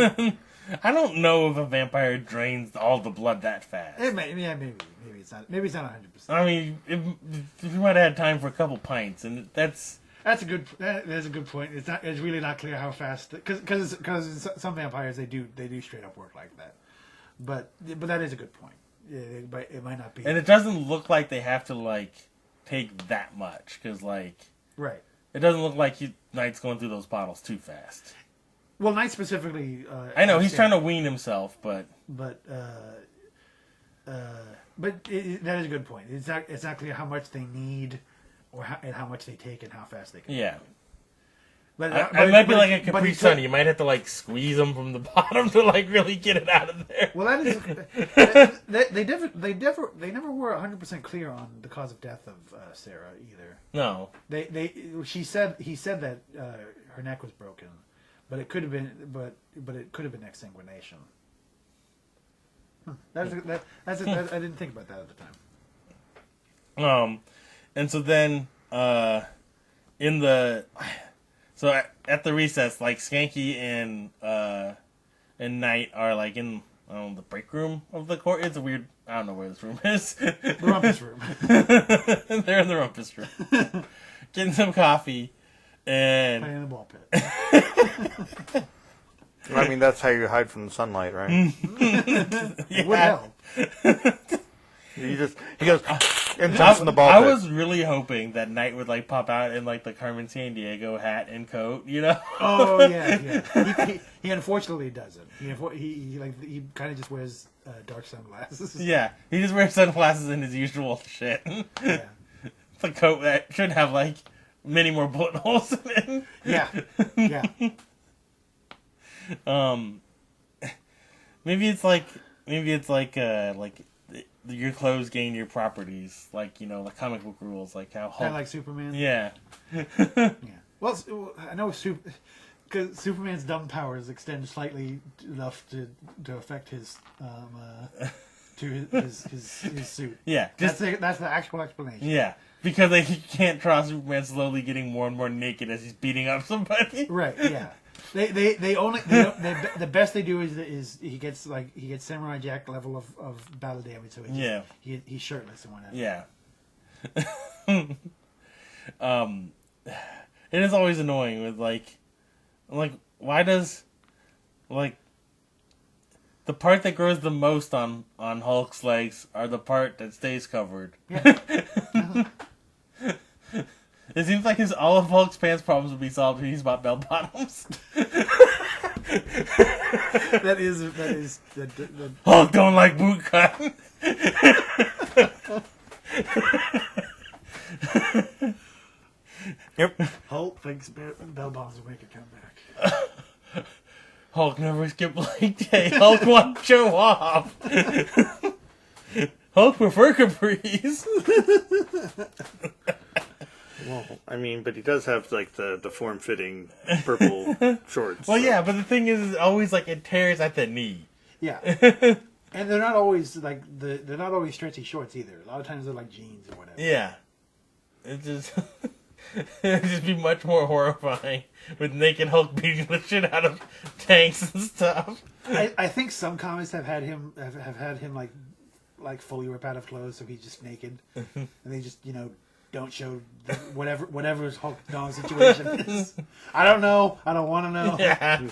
B: I don't know if a vampire drains all the blood that fast.
A: Maybe it's not. Maybe it's not 100%.
B: I mean, if you might have had time for a couple pints, and that's
A: a good point. It's really not clear how fast, because some vampires they do straight up work like that. But that is a good point. It might not be.
B: And it doesn't look like they have to like take that much, because like
A: right.
B: It doesn't look like Knight's going through those bottles too fast.
A: Well, Knight specifically.
B: I know he's trying to wean himself, but
A: that is a good point. It's not clear how much they need, and how much they take, and how fast they can.
B: Yeah.
A: But
B: it might be like a Capri Sun. You might have to like squeeze them from the bottom to like really get it out of there.
A: Well, that is they never were 100% clear on the cause of death of Sarah either.
B: No.
A: He said that her neck was broken, but it could have been it could have been exsanguination. I didn't think about that at the time.
B: And so then So at the recess, like Skanky and Knight are like in the break room of the court. It's a weird. I don't know where this room is.
A: The rumpus room.
B: They're in the rumpus room. Getting some coffee. And
A: playing in the ball pit.
D: I mean, that's how you hide from the sunlight, right?
A: It would help.
D: He goes and jumps in the ball
B: I
D: pit.
B: was really hoping that Knight would like pop out in like the Carmen Sandiego hat and coat, you know?
A: Oh yeah. He unfortunately doesn't. He kind of just wears dark sunglasses.
B: Yeah, he just wears sunglasses and his usual shit.
A: Yeah.
B: It's a coat that should have like many more bullet holes in it.
A: Yeah. Yeah.
B: Maybe it's like your clothes gain your properties, like, you know, the comic book rules, like how
A: Kind
B: Hulk.
A: of like Superman.
B: Yeah.
A: Yeah. Well, I know because Superman's dumb powers extend slightly enough to affect his his suit.
B: Yeah.
A: That's the actual explanation.
B: Yeah. Because he can't draw Superman slowly getting more and more naked as he's beating up somebody.
A: Right. Yeah. The best they do is he gets Samurai Jack level of battle damage. So he's shirtless and whatever.
B: Yeah. It is always annoying with like why does like the part that grows the most on Hulk's legs are the part that stays covered.
A: Yeah.
B: It seems like all of Hulk's pants problems would be solved if he's bought bell bottoms.
A: that is the
B: Hulk don't like boot cut.
D: Yep.
A: Hulk thinks bell bottoms will make a comeback.
B: Hulk never skip leg day. Hulk won't show off. Hulk prefer capris.
D: Well, I mean, but he does have like the form-fitting purple shorts.
B: Well, yeah, but the thing is always like it tears at the knee.
A: Yeah. And they're not always they're not always stretchy shorts either. A lot of times they're like jeans or whatever.
B: Yeah. It just it'd just be much more horrifying with naked Hulk beating the shit out of tanks and stuff.
A: I think some comics have had him like fully rip out of clothes, so he's just naked, and they just don't show whatever his Hulk dog situation is. I don't know. I don't want to know.
B: Yeah.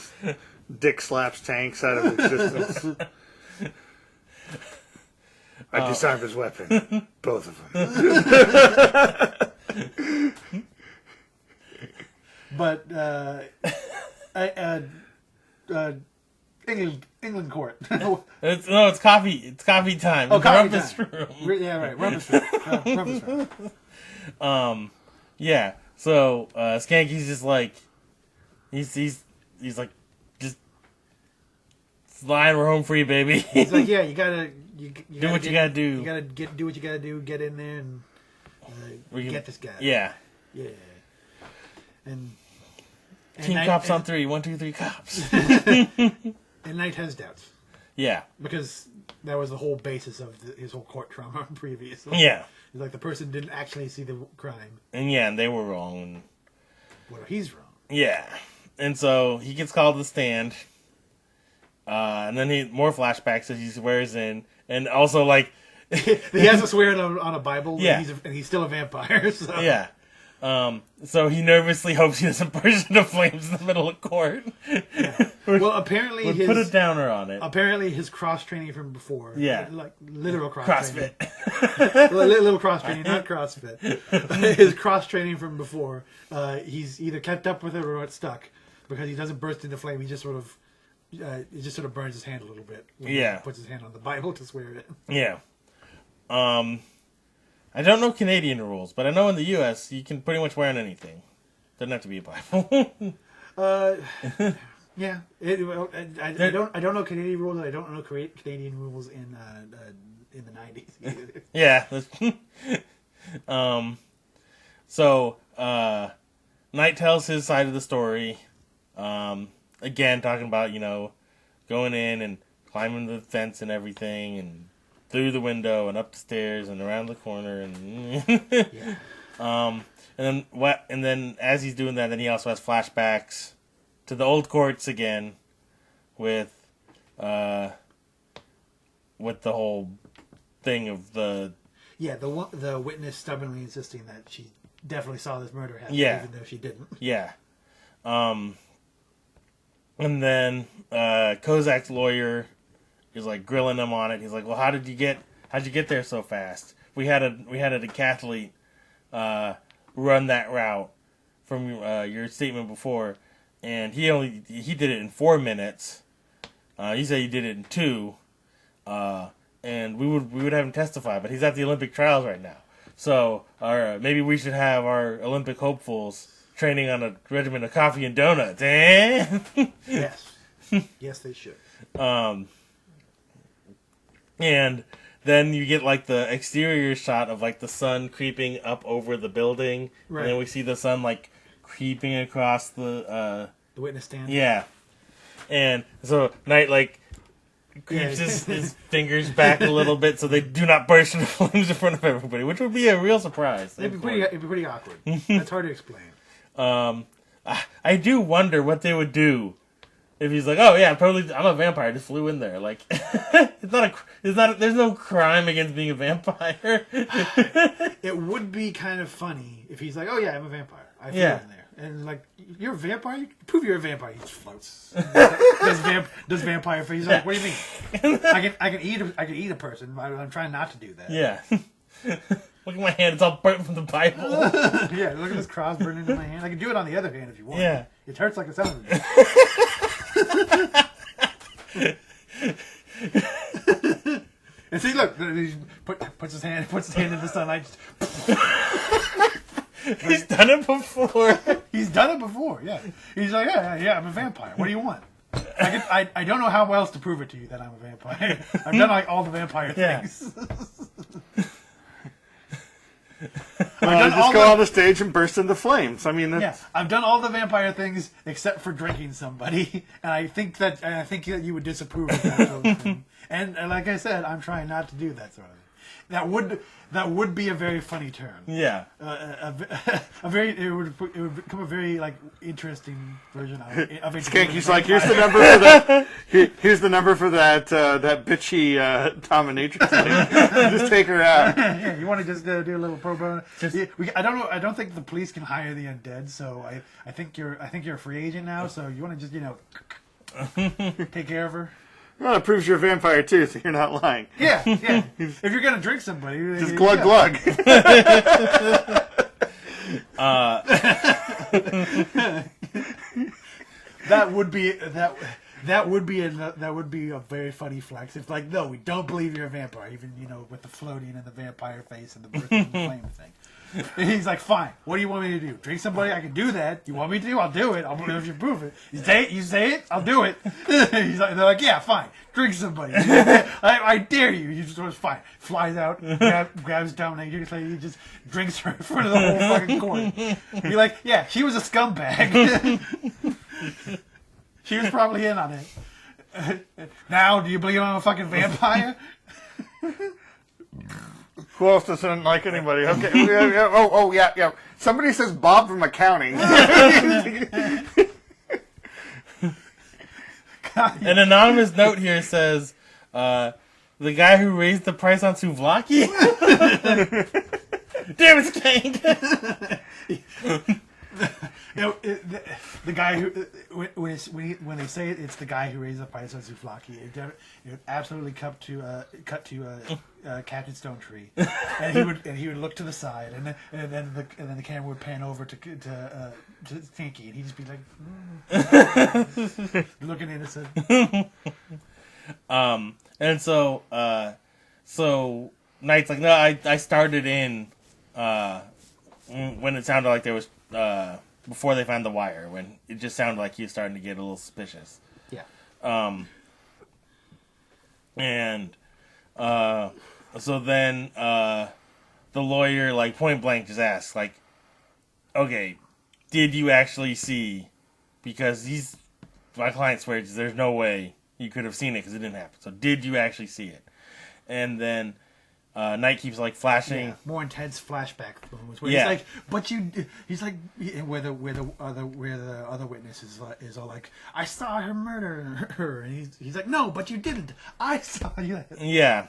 D: Dick slaps tanks out of existence. I disarmed his weapon. Both of them.
A: But England court.
B: It's coffee. It's coffee time.
A: Oh, coffee
B: Rumpus
A: time.
B: room.
A: Yeah, right. Rumpus room. Rumpus room.
B: Yeah. So Skanky's just like he's like just slide. We're home free, baby.
A: He's like, yeah, you gotta
B: do what you gotta do.
A: You gotta do what you gotta do. Get in there and get this guy.
B: Yeah.
A: Yeah. And
B: Team cops on 3. 1, 2, 3 cops.
A: And Knight has doubts.
B: Yeah.
A: Because that was the whole basis of his whole court trauma previously.
B: Yeah.
A: It's like the person didn't actually see the crime.
B: And they were wrong.
A: Well, he's wrong.
B: Yeah. And so he gets called to the stand. And then more flashbacks as he swears in. And also, like...
A: he has to swear on a Bible.
B: Yeah.
A: And he's still a vampire. So.
B: Yeah. So he nervously hopes he doesn't burst into flames in the middle of court.
A: Yeah. Well, apparently
B: Would put a downer on it.
A: Apparently his cross training from before.
B: Yeah.
A: Like literal
B: CrossFit.
A: Little cross training, not CrossFit. His cross training from before. He's either kept up with it or it's stuck because he doesn't burst into flame. He just sort of, it just sort of burns his hand a little bit. When he puts his hand on the Bible to swear it.
B: Yeah. I don't know Canadian rules, but I know in the U.S. you can pretty much wear on anything. Doesn't have to be a Bible.
A: Yeah. I don't know Canadian rules. I don't know Canadian rules in the 90s either.
B: Yeah. So Knight tells his side of the story. Again, talking about going in and climbing the fence and everything and through the window and up the stairs and around the corner and and then as he's doing that, then he also has flashbacks to the old courts again with the whole thing of the
A: Yeah, the witness stubbornly insisting that she definitely saw this murder happen, even though she didn't.
B: Yeah. And then Kozak's lawyer is like grilling him on it. He's like, "Well, how'd you get there so fast? We had a decathlete run that route from your statement before, and he did it in 4 minutes. You said he did it in 2, and we would have him testify, but he's at the Olympic trials right now. So maybe we should have our Olympic hopefuls training on a regimen of coffee and donuts, eh?"
A: Yes. Yes, they should.
B: And then you get like the exterior shot of like the sun creeping up over the building,
A: right.
B: And then we see the sun like creeping across the
A: witness stand.
B: Yeah, and so Knight like creeps his fingers back a little bit so they do not burst into flames in front of everybody, which would be a real surprise.
A: It'd be pretty awkward. That's hard to explain.
B: I do wonder what they would do if he's like, "Oh yeah, I'm a vampire. I just flew in there." Like, there's no crime against being a vampire.
A: It would be kind of funny if he's like, "Oh yeah, I'm a vampire. I flew in there." And like, "You're a vampire? Prove you're a vampire." He just floats. does vampire face? He's like, "What do you mean? I can eat a person. I'm trying not to do that."
B: Yeah. Look at my hand; it's all burnt from the Bible.
A: Yeah, look at this cross burned into my hand. I can do it on the other hand if you want.
B: Yeah,
A: it hurts like a son of a bitch. And see, look, he puts his hand in the sunlight.
B: He's done it before.
A: He's done it before. Yeah, he's like, yeah, I'm a vampire. What do you want? I don't know how else to prove it to you that I'm a vampire. I've done like all the vampire things.
D: Just go on the stage and burst into flames. I mean,
A: I've done all the vampire things except for drinking somebody, and I think that you would disapprove of that sort of thing. And like I said, I'm trying not to do that sort of thing. That would be a very funny turn.
B: Yeah,
A: it would become a very like interesting version of it.
D: Skanky's like, here's the number for that. Here's the number for that bitchy dominatrix. Just take her out.
A: Yeah, you want to just do a little pro bono? I don't know. I don't think the police can hire the undead. So I think you're a free agent now. So you want to just take care of her.
D: Well, it proves you're a vampire too, so you're not lying.
A: Yeah. If you're gonna drink somebody,
D: just glug glug.
A: That would be a very funny flex. It's like, no, we don't believe you're a vampire, even with the floating and the vampire face and the birth and the flame thing. And he's like, fine. What do you want me to do? Drink somebody? I can do that. You want me to? I'll do it. I'll if you prove it. You say it. I'll do it. They're like, yeah, fine. Drink somebody. I dare you. He just goes, fine. Flies out, grabs dominatrix. He just drinks her in front of the whole fucking court. Be like, yeah, she was a scumbag. She was probably in on it. Now, do you believe I'm a fucking vampire?
D: Who else doesn't like anybody? Okay. Yeah. Somebody says Bob from accounting.
B: An anonymous note here says, the guy who raised the price on souvlaki? Damn it, Skank!
A: The guy who when they say it's the guy who raised the price on souvlaki, it absolutely cut to Captain Stone Tree, and he would look to the side, and then the camera would pan over to Stinky, and he'd just be like, looking innocent.
B: And so Knight's like, no, I started in when it sounded like there was before they found the wire, when it just sounded like he was starting to get a little suspicious.
A: Yeah.
B: So then the lawyer, like, point blank just asks, like, okay, did you actually see? Because my client swears there's no way you could have seen it because it didn't happen. So did you actually see it? And then Knight keeps like flashing
A: more intense flashback moments where he's like, but he's like, where the other witness is all like, I saw her murder her, and he's like, no, but you didn't. I saw you.
B: Yeah.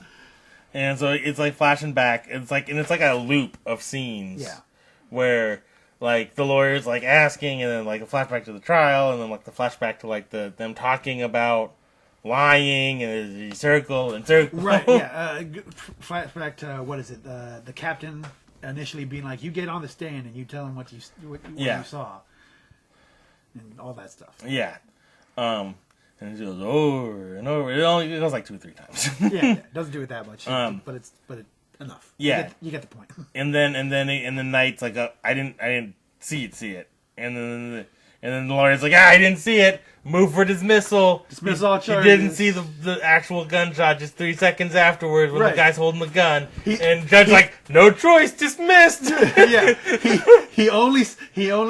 B: And so it's like flashing back. It's like a loop of scenes.
A: Yeah.
B: Where like the lawyer's like asking, and then like a flashback to the trial, and then like the flashback to like them talking about lying, and you circle and circle.
A: Right. Yeah. Flashback to what is it? The captain initially being like, "You get on the stand and you tell him what you saw," and all that stuff.
B: Yeah. And it goes over and over. It goes like 2-3 times.
A: Yeah, it doesn't do it that much, but it's enough.
B: Yeah,
A: you get the point.
B: And then Knight's like, I didn't see it, and then the lawyer's like, I didn't see it. Move for dismissal.
A: Dismiss all charges.
B: He didn't see the actual gunshot just 3 seconds afterwards when
A: Right.
B: the guy's holding the gun, and judge like, no choice, dismissed.
A: Yeah, he only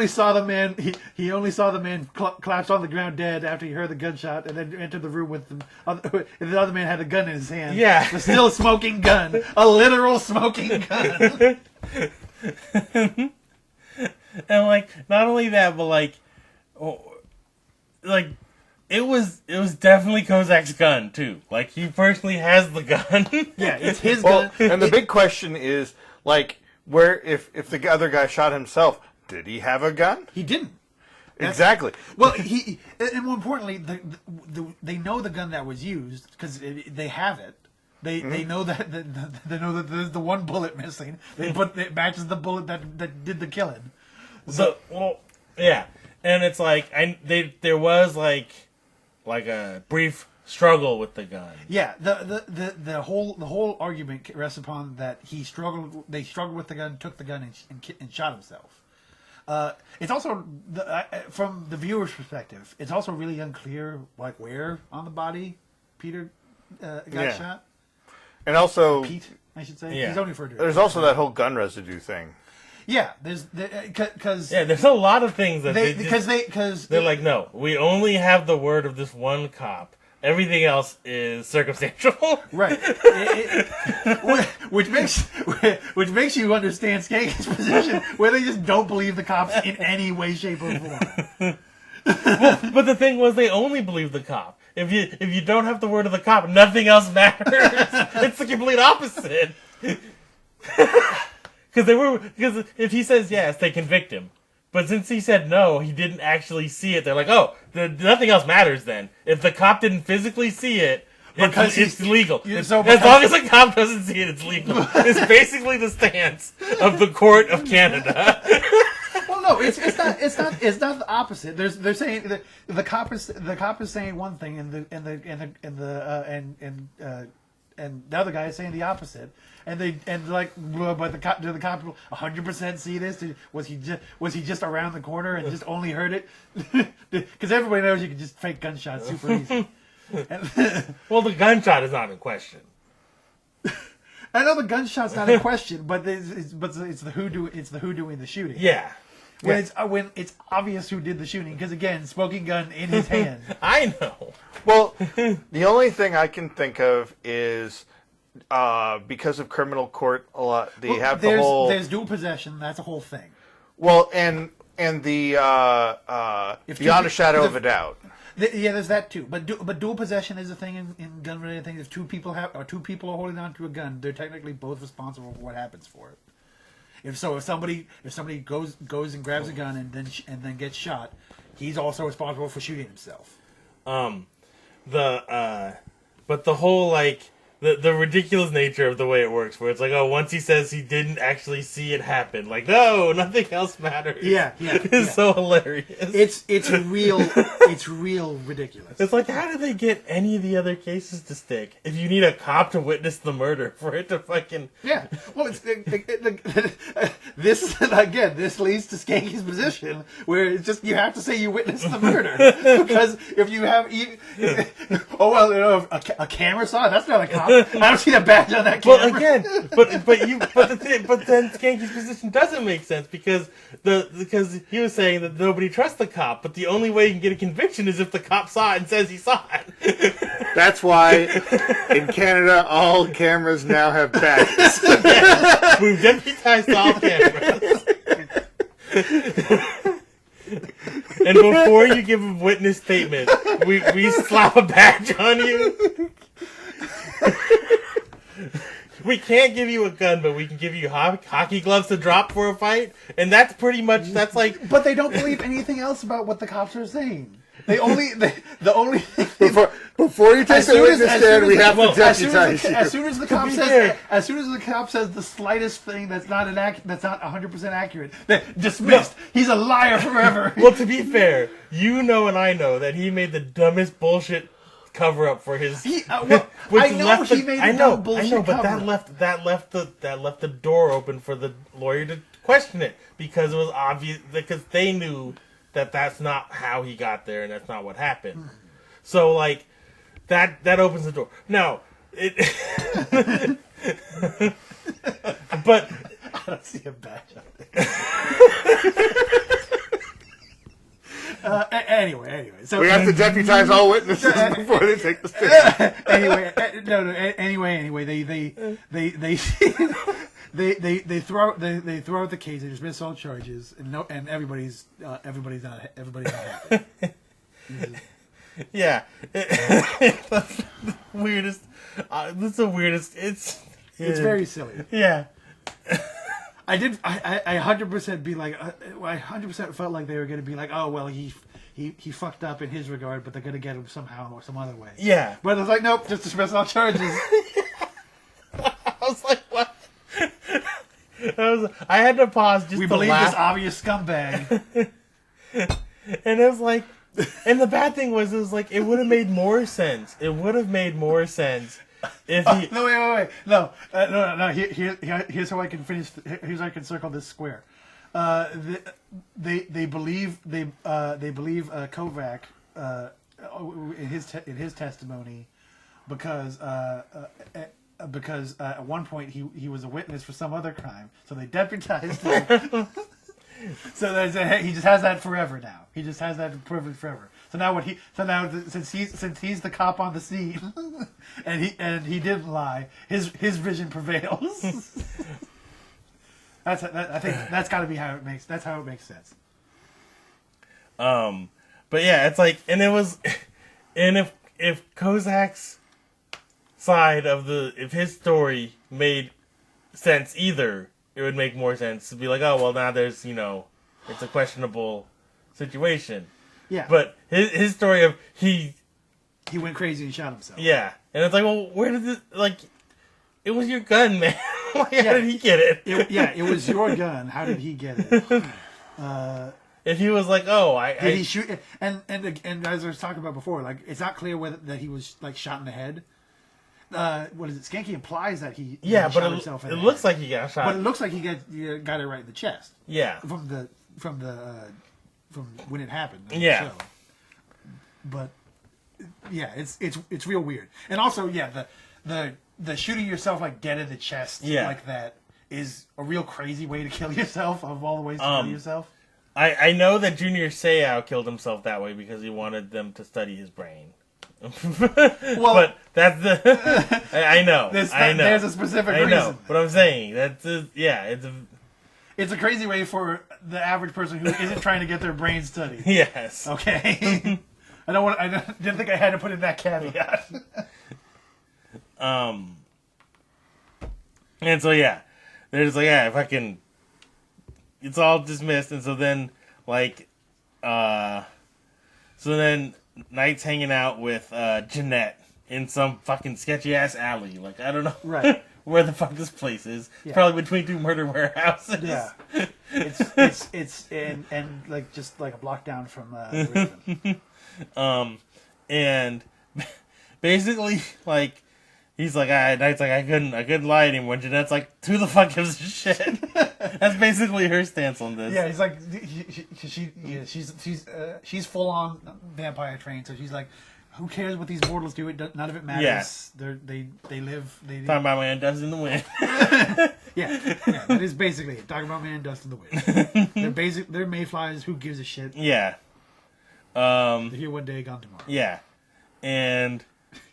A: saw the man. He only saw the man collapse on the ground dead after he heard the gunshot, and then entered the room with them. And the other man had a gun in his hand.
B: Yeah,
A: the still smoking gun, a literal smoking gun.
B: And like, not only that, but like it was definitely Kozak's gun too. Like, he personally has the gun.
A: Yeah, it's his
D: Well,
A: gun.
D: and the big question is, like, where if the other guy shot himself, did he have a gun?
A: He didn't.
D: Exactly.
A: Well, and more importantly, they know the gun that was used because they have it. They know that they know that there's the one bullet missing. It matches the bullet that did the killing.
B: So, well, yeah, and it's like there was like a brief struggle with the gun.
A: Yeah, the whole argument rests upon that he struggled. They struggled with the gun, took the gun, and shot himself. It's also from the viewer's perspective, it's also really unclear like where on the body Peter got shot.
D: And also,
A: Pete, I should say.
B: Yeah.
A: He's only referred to.
D: there's also that whole gun residue thing.
A: Yeah, because
B: there's a lot of things that they're like, no, we only have the word of this one cop. Everything else is circumstantial.
A: Right. Which makes you understand Skanky's position, where they just don't believe the cops in any way, shape, or form.
B: But the thing was, they only believe the cop. If you don't have the word of the cop, nothing else matters. It's the complete opposite. Because if he says yes, they convict him. But since he said no, he didn't actually see it. They're like, oh, nothing else matters then. If the cop didn't physically see it, it's legal. As long as the cop doesn't see it, it's legal. It's basically the stance of the court of Canada.
A: Well, no, it's not the opposite. They're saying that the cop is saying one thing, and the other guy is saying the opposite. But the cop, did the cop 100% see this? Was he just around the corner and just only heard it? Because everybody knows you can just fake gunshots super easy.
B: Well, the gunshot is not in question.
A: I know the gunshot's not in question, but it's the who doing the shooting.
B: Yeah.
A: When it's obvious who did the shooting, because again, smoking gun in his hand.
B: I know.
D: Well, the only thing I can think of is because of criminal court, a lot there's
A: dual possession. That's a whole thing.
D: Well, and the beyond a shadow of a doubt.
A: There's that too. But dual possession is a thing in gun-related things. If two people are holding on to a gun, they're technically both responsible for what happens for it. If somebody goes and grabs a gun and then gets shot, he's also responsible for shooting himself.
B: But the whole the ridiculous nature of the way it works, where it's like, oh, once he says he didn't actually see it happen, like, no, nothing else matters.
A: Yeah.
B: It's so hilarious.
A: It's real ridiculous.
B: It's like, how do they get any of the other cases to stick if you need a cop to witness the murder for it to fucking...
A: Yeah. Well, this leads to Skanky's position, where it's just, you have to say you witnessed the murder. Because if you have... a camera saw it, that's not a cop. I don't see the badge on that camera.
B: Well, again, but then Skanky's position doesn't make sense because he was saying that nobody trusts the cop, but the only way you can get a conviction is if the cop saw it and says he saw it.
D: That's why in Canada all cameras now have badges.
B: We've deputized all cameras. And before you give a witness statement, we slap a badge on you. we can't give you a gun, but we can give you hockey gloves to drop for a fight, and that's pretty much that's like.
A: But they don't believe anything else about what the cops are saying. The only
D: before you take the witness stand, we have to deputize you.
A: As soon as the cop says the slightest thing that's not 100% accurate, dismissed. No. He's a liar forever.
B: Well, to be fair, you know and I know that he made the dumbest bullshit cover up for his.
A: I know he made the dumb bullshit cover.
B: But that left the door open for the lawyer to question it because it was obvious because they knew that that's not how he got there and that's not what happened. So like that opens the door. Now but
A: I don't see a badge up there. Anyway. So
D: we have to deputize all witnesses before they take the stand.
A: Anyway, they throw out the case. They dismiss all charges, and everybody's not happy.
B: Yeah, that's the weirdest. That's the weirdest. It's
A: very silly.
B: Yeah.
A: I 100% be like, I 100% felt like they were going to be like, oh well, he fucked up in his regard, but they're going to get him somehow or some other way.
B: Yeah.
A: But I was like, nope, just dismiss all charges.
B: I was like, what? I had to pause just
A: we
B: to
A: believe
B: laugh.
A: this obvious scumbag.
B: And it was like, and the bad thing was, it was like, it would have made more sense. It would have made more sense if he.
A: No, wait. No. Here's how I can finish. Here's how I can circle this square. They believe Kovac in his testimony because at one point he was a witness for some other crime, so they deputized him. So they say, hey, he just has that forever now. He just has that privilege forever. So now since he's the cop on the scene, and he didn't lie, his vision prevails. I think that's got to be how it makes. That's how it makes sense.
B: But yeah, it's like, and it was, and if Kozak's side of if his story made sense either, it would make more sense to be like, oh well, now there's it's a questionable situation.
A: Yeah.
B: But his story of he
A: went crazy and shot himself.
B: Yeah, and it's like, well, where did this It was your gun, man. How did he get it?
A: It was your gun. How did he get it?
B: If he was like, oh,
A: did he shoot? And as I was talking about before, like it's not clear whether that he was like shot in the head. What is it? Skanky implies that he shot himself in the head.
B: Looks like he got shot.
A: But it looks like he got it right in the chest.
B: Yeah.
A: From when it happened.
B: Yeah.
A: But yeah, it's real weird. And also, yeah, the shooting yourself like dead in the chest like that is a real crazy way to kill yourself of all the ways to kill yourself.
B: I know that Junior Seau killed himself that way because he wanted them to study his brain.
A: Well,
B: but that's the I know.
A: There's a specific reason. I know,
B: but I'm saying it's
A: a crazy way for the average person who isn't trying to get their brain studied.
B: Yes.
A: Okay. I didn't think I had to put in that caveat.
B: And so yeah, they're just like, yeah, if I can, it's all dismissed, and so then so then Knight's hanging out with Jeanette in some fucking sketchy ass alley. Like, I don't know where the fuck this place is. Yeah. Probably between two murder warehouses.
A: Yeah, it's and like just like a block down from the
B: and basically like. He's like, Knight's like, I couldn't lie anymore. Jeanette's like, who the fuck gives a shit? That's basically her stance on this.
A: Yeah, he's like, she's full on vampire trained, so she's like, who cares what these mortals do? None of it matters. Yeah. They live. Talking
B: about man, dust in the wind.
A: yeah, that is basically it. Talking about man, dust in the wind. They're mayflies. Who gives a shit?
B: Yeah.
A: They're here one day, gone tomorrow.
B: Yeah, and.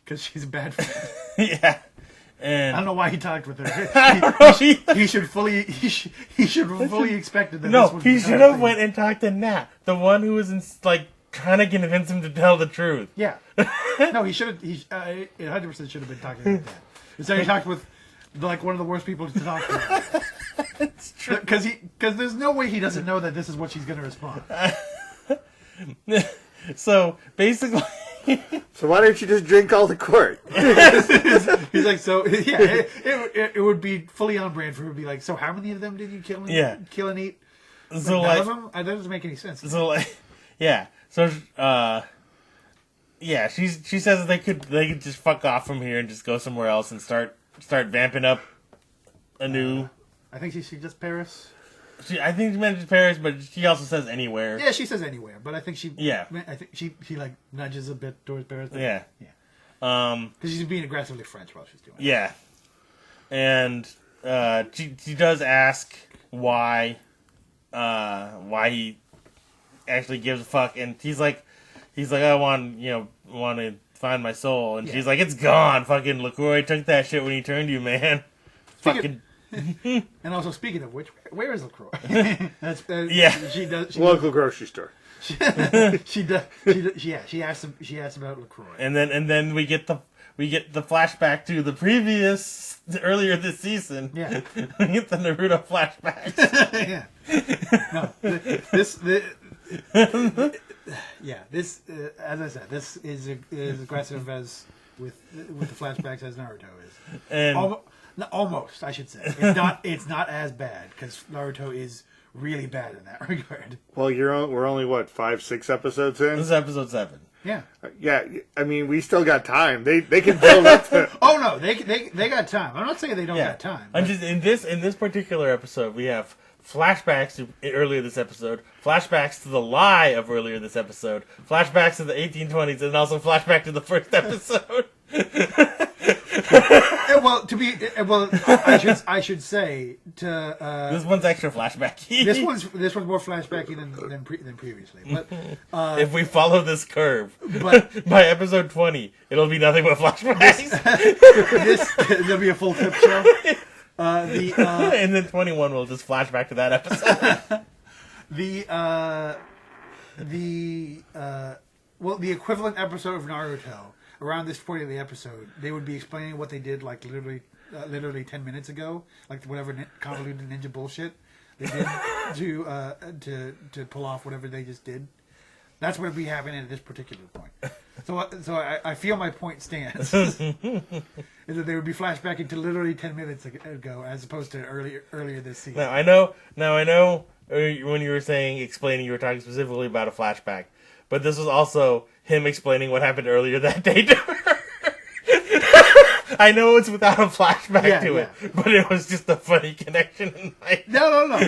A: Because she's a bad friend.
B: Yeah, and
A: I don't know why he talked with her. He should fully expected that.
B: No, he should have went and talked to Nat, the one who was trying to convince him to tell the truth.
A: Yeah, no, he should have. He 100% should have been talking to Nat. Instead, he talked with like one of the worst people to talk to. It's true. Because there's no way he doesn't know that this is what she's going to respond.
B: So basically,
D: so why don't you just drink all the court?
A: He's like, so yeah, it would be fully on brand for him to be like, so how many of them did you kill and eat?
B: So
A: none of them? That doesn't make any sense.
B: So yeah, so yeah, she says that they could just fuck off from here and just go somewhere else and start vamping up anew.
A: I think she suggests Paris.
B: I think she mentions Paris, but she also says anywhere.
A: Yeah, she says anywhere, but I think she.
B: Yeah.
A: I think she like nudges a bit towards Paris.
B: Yeah.
A: Because she's being aggressively French while she's doing it.
B: Yeah. And she does ask why he actually gives a fuck, and he's like I want to find my soul, and she's like, it's gone. Fucking LaCroix took that shit when he turned you, man. Fucking.
A: And also, speaking of which, where is LaCroix? She does.
D: Local grocery store.
A: She does. She asks about LaCroix.
B: And then we get the flashback to the previous earlier this season.
A: Yeah.
B: We get the Naruto flashbacks.
A: Yeah. No, this as I said, this is as aggressive as with the flashbacks as Naruto is.
B: And
A: almost, I should say. It's not as bad because Naruto is really bad in that regard.
D: Well, we're only 5-6 episodes in.
B: This is episode 7.
A: Yeah.
D: Yeah, I mean, we still got time. They can build up to.
A: Oh no, they got time. I'm not saying they don't got time.
B: I'm just in this particular episode, we have flashbacks to earlier this episode, flashbacks to the lie of earlier this episode, flashbacks to the 1820s, and also flashback to the first episode.
A: I should say to
B: this one's extra flashbacky.
A: This one's more flashbacky than previously. But
B: if we follow this curve, but by episode 20, it'll be nothing but flashbacks.
A: There'll be a full clip show.
B: And then 21 will just flash back to that episode.
A: The equivalent episode of Naruto. Around this point of the episode, they would be explaining what they did, like literally 10 minutes ago, like whatever convoluted ninja bullshit they did to pull off whatever they just did. That's what would be happening at this particular point. So I feel my point stands. Is that they would be flashbacking to literally 10 minutes ago, as opposed to earlier this season.
B: Now I know. When you were explaining, you were talking specifically about a flashback, but this was also him explaining what happened earlier that day to her. I know it's without a flashback to it, but it was just a funny connection.
A: No.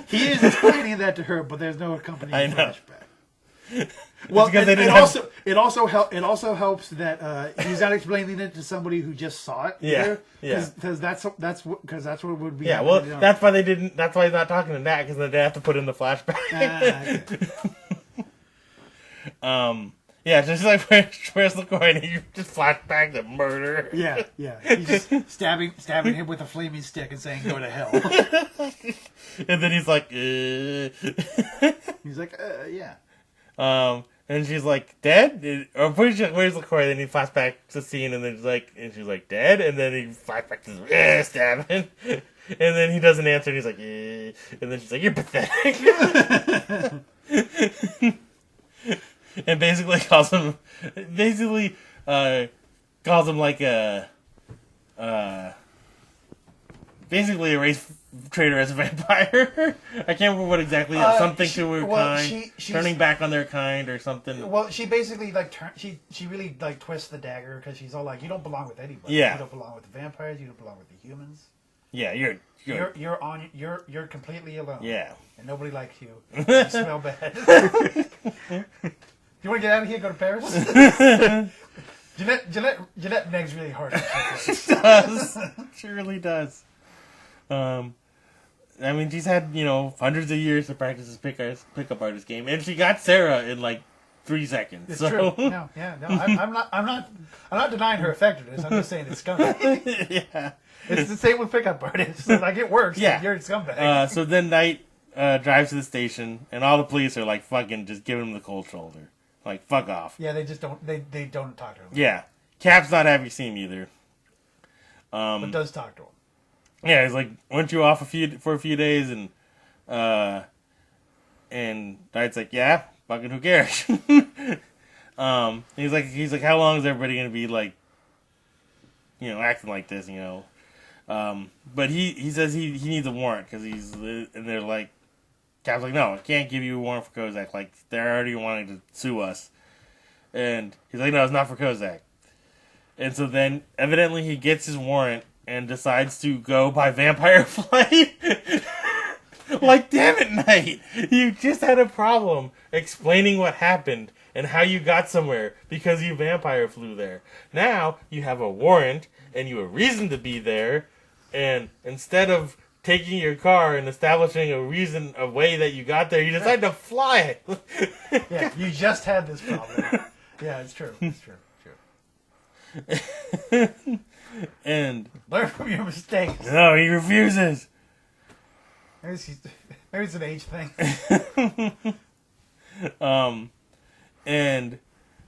A: He is explaining that to her, but there's no accompanying flashback. Well, it also helps that he's not explaining it to somebody who just saw it. Because that's what it would be.
B: Yeah, well, that's why they didn't. That's why he's not talking to Nat, because then they have to put in the flashback. Yeah, just like where's LaCroix, and you just flash back the murder.
A: Yeah. He's just stabbing him with a flaming stick and saying, "Go to hell."
B: And then he's like,
A: He's like, yeah.
B: And she's like, dead? I'm pretty sure, where's LaCroix? Then he flashes back to the scene, and then she's like, dead? And then he flashes back to stabbing. And then he doesn't answer, and he's like, and then she's like, you're pathetic. And basically calls him like basically a race traitor as a vampire. I can't remember what exactly. Something to her kind, turning back on their kind or something.
A: Well, she basically she really twists the dagger because she's all like, "You don't belong with anybody.
B: Yeah.
A: You don't belong with the vampires. You don't belong with the humans.
B: Yeah, you're
A: completely alone.
B: Yeah,
A: and nobody likes you. You smell bad." You want to get out of here? Go to Paris. Jeanette negs really hard.
B: She does. She really does. I mean, she's had hundreds of years to practice this pickup artist game, and she got Sarah in 3 seconds.
A: It's true. No, I'm not denying her effectiveness. I'm just saying it's scumbag.
B: Yeah,
A: it's the same with pickup artists. It works.
B: Yeah,
A: you're a scumbag.
B: So then Knight drives to the station, and all the police are fucking just giving him the cold shoulder. Fuck off.
A: Yeah, they just don't. They don't talk to him.
B: Yeah, Cap's not happy to see him either.
A: But does talk to him.
B: Yeah, he's like, weren't you off for a few days? And Knight's like, yeah, fucking who cares? He's like, how long is everybody gonna be like, acting like this, But he says he needs a warrant because and they're like, Cap's like, no, I can't give you a warrant for Kozak. Like, they're already wanting to sue us. And he's like, no, it's not for Kozak. And so then, evidently, he gets his warrant and decides to go by vampire flight. Like, damn it, Knight. You just had a problem explaining what happened and how you got somewhere because you vampire flew there. Now, you have a warrant and you have a reason to be there. And instead of taking your car and establishing a way that you got there, you decide to fly it.
A: Yeah, you just had this problem. Yeah, it's true. It's true.
B: And
A: learn from your mistakes.
B: No, he refuses.
A: Maybe it's an age thing.
B: And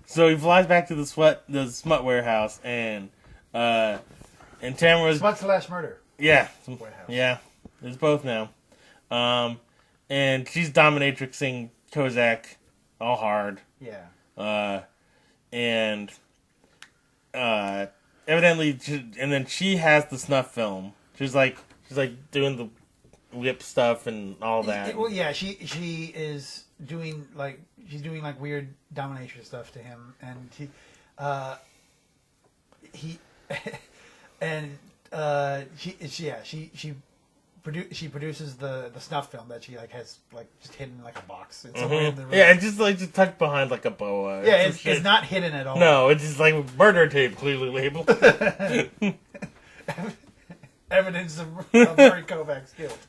B: so he flies back to the smut warehouse, and Tamara's
A: smut/murder.
B: Yeah,
A: warehouse.
B: Yeah, it's both now. And she's dominatrixing Kozak all hard.
A: Yeah.
B: And evidently, and then she has the snuff film. She's like doing the whip stuff and all that.
A: Well, yeah, she is doing she's doing weird domination stuff to him, and she produces the snuff film that she has just hidden in a box. It's somewhere in the room.
B: Yeah, it's just tucked behind a boa.
A: Yeah, it's not hidden at all.
B: No, it's just murder tape clearly labeled.
A: Evidence of Murray Kovac's guilt.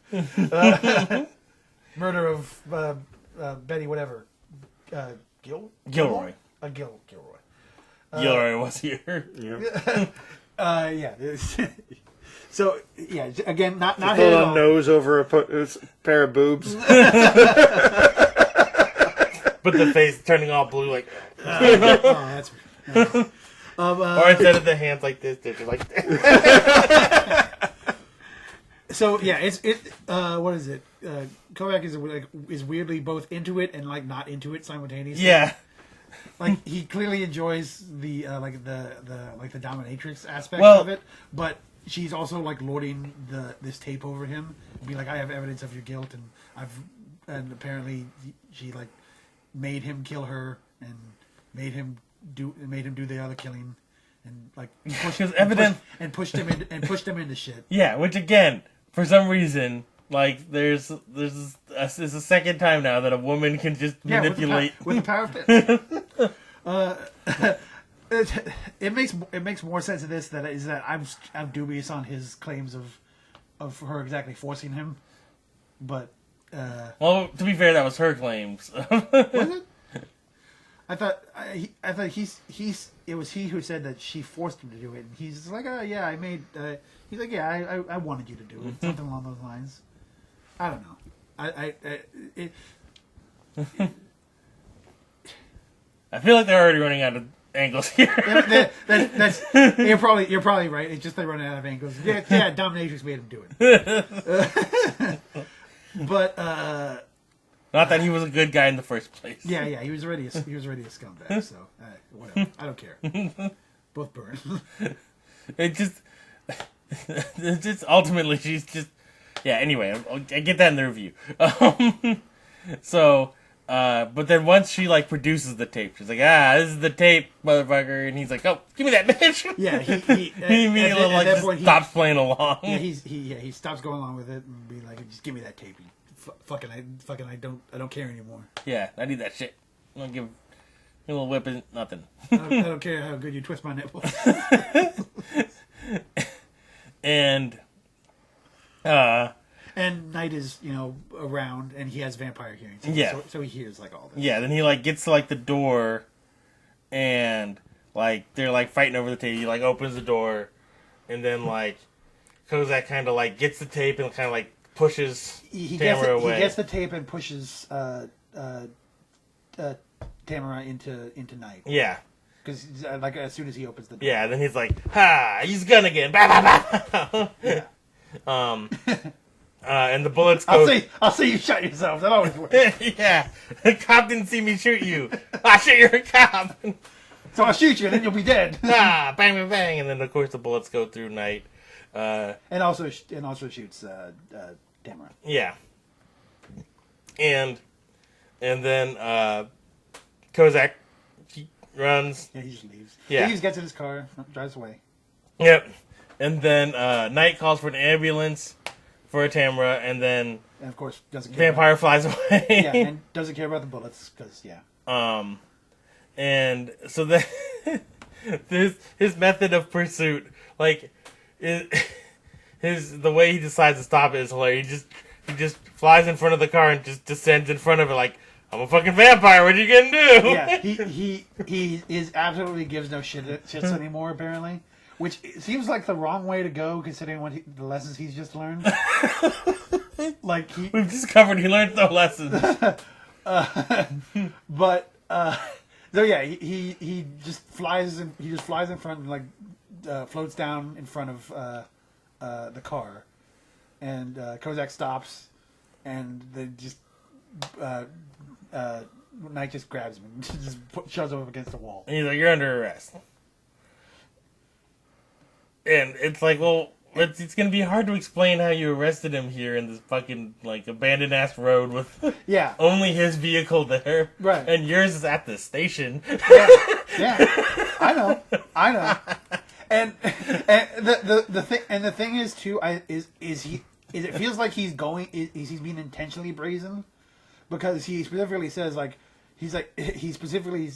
A: Murder of Betty whatever. Gilroy.
B: Gilroy. Gilroy was here.
D: Yeah.
A: Yeah. So yeah, again, not
D: Just
A: hit
D: a
A: at
D: little
A: all.
D: nose over a pair of boobs.
B: But the face turning all blue like.
A: That's.
B: Or instead of the hands like this, they're just like.
A: So yeah, what is it? Kovac is weirdly both into it and not into it simultaneously.
B: Yeah.
A: He clearly enjoys the the dominatrix aspect of it, but she's also lording this tape over him. Be like, I have evidence of your guilt, and apparently she made him kill her and made him do the other killing, and pushed him into shit.
B: Yeah, which again, for some reason, there's a second time now that a woman can just manipulate
A: with the power of it makes more sense of this that I'm dubious on his claims of her exactly forcing him, but
B: well, to be fair, that was her claims.
A: Was it? I thought it was he who said that she forced him to do it, and he's like, oh yeah, he's like, yeah, I wanted you to do it, something along those lines. I don't know.
B: I feel like they're already running out of angles here.
A: You're probably right. It's just they're running out of angles. Yeah, dominatrix made him do it. But
B: not that he was a good guy in the first place.
A: Yeah, he was already a scumbag. So whatever, I don't care. Both burn.
B: It's just ultimately she's just Anyway, I get that in the review. But then once she produces the tape, she's like, this is the tape, motherfucker, and he's like, oh, give me that bitch.
A: Yeah, he
B: immediately
A: at that point,
B: stops playing along.
A: Yeah, he stops going along with it and be like, just give me that tape. I don't care anymore.
B: Yeah, I need that shit. I don't give a little whip is nothing.
A: I don't care how good you twist my nipples. And Knight is, around, and he has vampire hearing. So he hears all this.
B: Yeah, then he gets to the door, and they're fighting over the tape. He opens the door, and then Kozak kind of gets the tape and kind of pushes Tamara away.
A: He gets the tape and pushes Tamara into Knight.
B: Yeah.
A: Because as soon as he opens the door.
B: Yeah, then he's like, ha, he's gone again. Bah, bah, bah.
A: Yeah.
B: And the bullets go...
A: I'll say you shot yourself. That always works.
B: Yeah. The cop didn't see me shoot you. I shot you're a cop.
A: So I'll shoot you and then you'll be dead.
B: Bang, bang, bang. And then, of course, the bullets go through Knight.
A: And also shoots Tamara.
B: Yeah. And then Kozak runs.
A: Yeah, he just leaves.
B: Yeah.
A: He just gets in his car, drives away.
B: Yep. And then Knight calls for an ambulance for Tamara, and then...
A: And, of course, doesn't care
B: Vampire flies away.
A: Yeah, and doesn't care about the bullets, because, yeah.
B: And so then... his method of pursuit, like... the way he decides to stop it is hilarious. He just flies in front of the car and just descends in front of it like, I'm a fucking vampire, what are you gonna do?
A: Yeah, he is absolutely gives no shits anymore, apparently. Which seems like the wrong way to go, considering the lessons he's just learned.
B: We've discovered he learned no lessons.
A: So yeah, he just flies in. He just flies in front and floats down in front of the car, and Kozak stops, and they just Knight just grabs him and just shoves him up against the wall.
B: And he's like, "You're under arrest." And it's like, well, it's going to be hard to explain how you arrested him here in this fucking, abandoned ass road with only his vehicle there.
A: Right.
B: And yours is at the station.
A: Yeah. I know. And the thing is too, it feels like he's being intentionally brazen, because he specifically says he specifically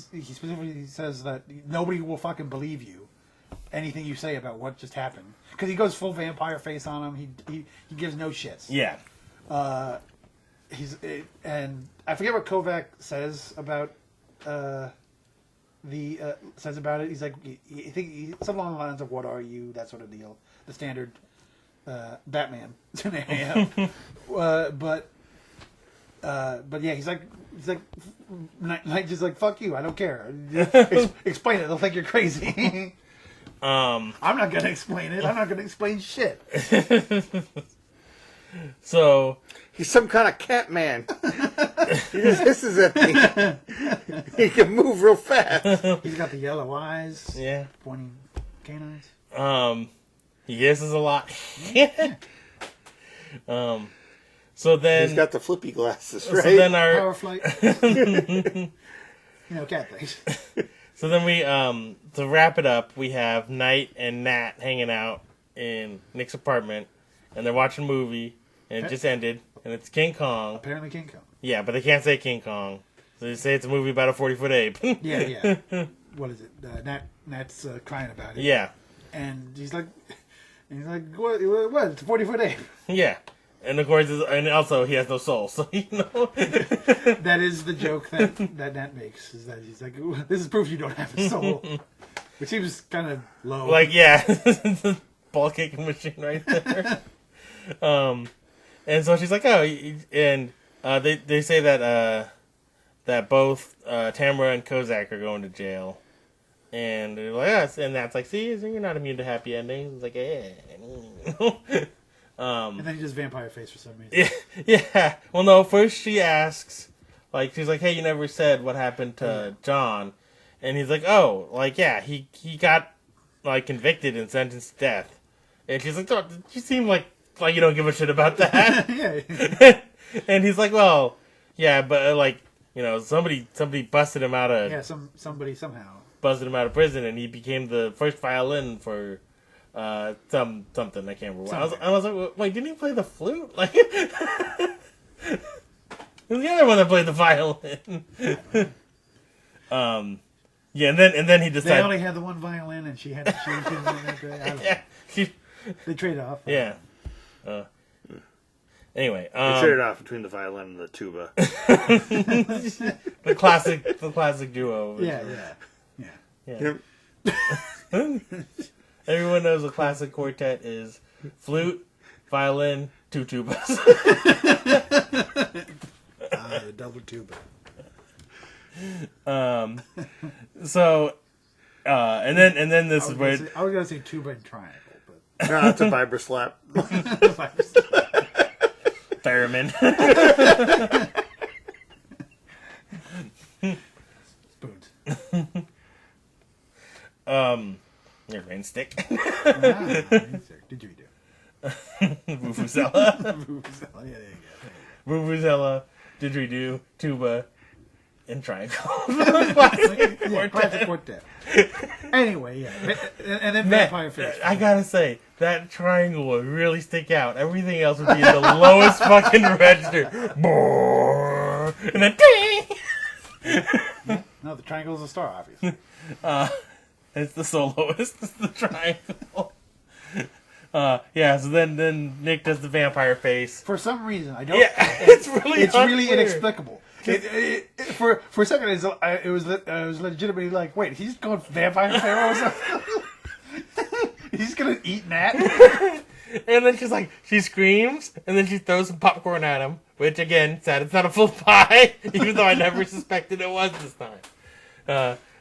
A: says that nobody will fucking believe you. Anything you say about what just happened, because he goes full vampire face on him. He gives no shits.
B: Yeah.
A: And I forget what Kovac says about it. He's like, something along the lines of "What are you?" That sort of deal. The standard Batman scenario. But yeah, he's like Knight just like, fuck you, I don't care. Explain it. They'll think you're crazy. I'm not gonna explain it. I'm not gonna explain shit.
B: So
D: he's some kind of cat man. He just hisses at me. He can move real fast.
A: He's got the yellow eyes.
B: Yeah.
A: Pointing canines.
B: He hisses a lot. So then
D: he's got the flippy glasses, right?
B: So then
A: Power flight. Cat things.
B: So then we, to wrap it up, we have Knight and Nat hanging out in Nick's apartment, and they're watching a movie, and it just ended, and it's King Kong.
A: Apparently King Kong.
B: Yeah, but they can't say King Kong. So they say it's a movie about a 40-foot ape.
A: Yeah. What is it? Nat's crying about it.
B: Yeah.
A: And he's like, what? It's a 40-foot ape.
B: Yeah. And of course, and also he has no soul, so
A: That is the joke that Nat makes, is that he's like, this is proof you don't have a soul. Which seems kind of low.
B: The ball kicking machine right there. And so she's like, oh, and they say that both Tamara and Kozak are going to jail. And they're like, yes, and that's like, see, you're not immune to happy endings. It's like,
A: and then he just vampire face for some reason.
B: Yeah. Well, no, first she asks, she's like, hey, you never said what happened to John. And he's like, oh, he got, convicted and sentenced to death. And she's like, oh, you seem like you don't give a shit about that.
A: Yeah.
B: And he's like, well, yeah, but, somebody busted him out of...
A: Yeah, somebody somehow.
B: Busted him out of prison, and he became the first violin for... something I can't remember. I was like, wait, didn't he play the flute? It was the other one that played the violin. Yeah, and then he decided
A: they only had the one violin, and she had she didn't that great. They traded off.
B: Yeah. Anyway,
D: they traded off between the violin and the tuba.
B: the classic duo.
D: Yeah.
B: Everyone knows a classic quartet is flute, violin, two tubas.
A: The double tuba.
B: So, and then this is where
A: I was gonna say tuba and triangle,
D: No, it's a viber slap.
B: Theremin.
A: Spoons.
B: Your rain stick.
A: Didgeridoo.
B: Vuvuzela.
A: Vuvuzela. Yeah, there you go.
B: Vuvuzela, didgeridoo, tuba, and triangle.
A: Classic quartet. Anyway, yeah. And then Vampire Fish.
B: I gotta say, that triangle would really stick out. Everything else would be in the lowest fucking register. And then ding!
A: No, the triangle is a star, obviously.
B: It's the soloist. It's the triangle. Yeah, so then Nick does the vampire face.
A: For some reason, I don't.
B: Yeah, it's really
A: inexplicable. For a second, it was legitimately like, wait, he's going vampire pharaoh or something? He's gonna eat Nat?
B: And then she screams, and then she throws some popcorn at him, which again, sad it's not a full pie, even though I never suspected it was this time.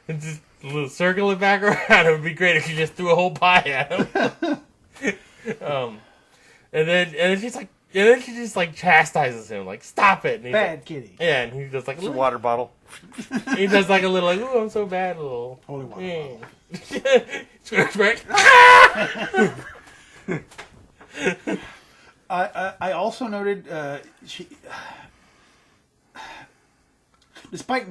B: And just a little circle it back around. It would be great if she just threw a whole pie at him. And then she's like, and then she just like chastises him, like, stop it. And he's
A: Bad
B: like,
A: kitty.
B: Yeah, and he does like
D: It's a water bottle.
B: he does like a little like, ooh, I'm so bad, a little
A: Holy water
B: Scratch.
A: I also noted she, despite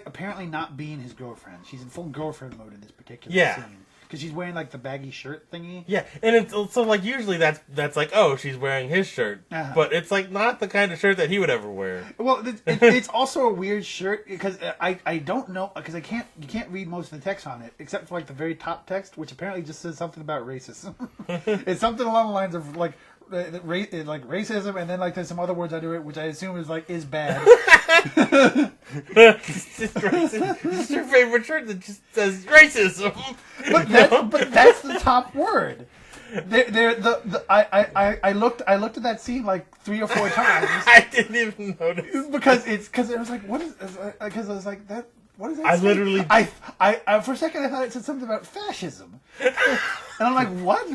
A: apparently not being his girlfriend, she's in full girlfriend mode in this particular scene. Because she's wearing like the baggy shirt thingy.
B: Yeah, and it's so like usually that's like, oh, she's wearing his shirt, but it's like not the kind of shirt that he would ever wear.
A: Well, it's also a weird shirt because I don't know, because you can't read most of the text on it except for like the very top text, which apparently just says something about racism. It's something along the lines of like racism, and then like there's some other words under it which I assume is bad.
B: It's your favorite shirt that just says racism.
A: But that's the top word. I looked at that scene like 3 or 4 times.
B: I didn't even notice
A: because it was like, what is? Because I was like, that. What is that?
B: I
A: say?
B: literally.
A: I for a second I thought it said something about fascism, and I'm like, what?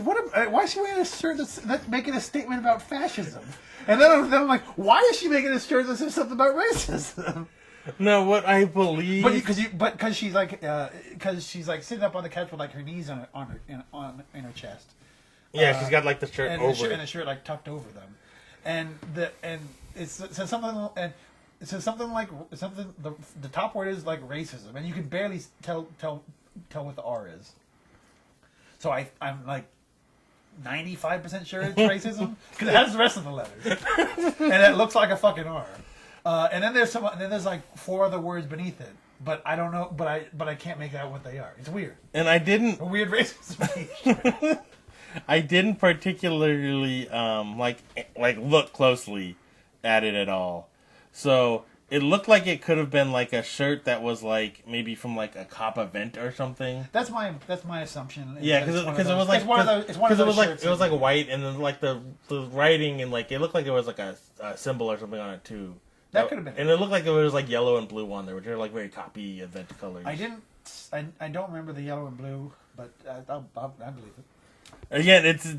A: Why is she wearing a shirt that's making a statement about fascism? And then I'm like, why is she making a shirt that says something about racism?
B: No, what I believe.
A: Because she's like sitting up on the couch with like her knees in her chest.
B: Yeah, she's got like the shirt over,
A: and the shirt like tucked over them, and it says something like the top word is like racism, and you can barely tell what the R is. So I'm like 95% sure it's racism because it has the rest of the letters, and it looks like a fucking R. And then there's like 4 other words beneath it, but I don't know, but I can't make out what they are. It's weird.
B: And I didn't
A: a weird racism.
B: I didn't particularly like look closely at it at all. So it looked like it could have been like a shirt that was like maybe from like a cop event or something.
A: That's my assumption.
B: Yeah, because it was like it was like white, and then like the writing, and like it looked like it was like a symbol or something on it too.
A: That could have been.
B: And it looked like it was like yellow and blue on there, which are like very copy event colors.
A: I don't remember the yellow and blue, but I believe it.
B: Again, it's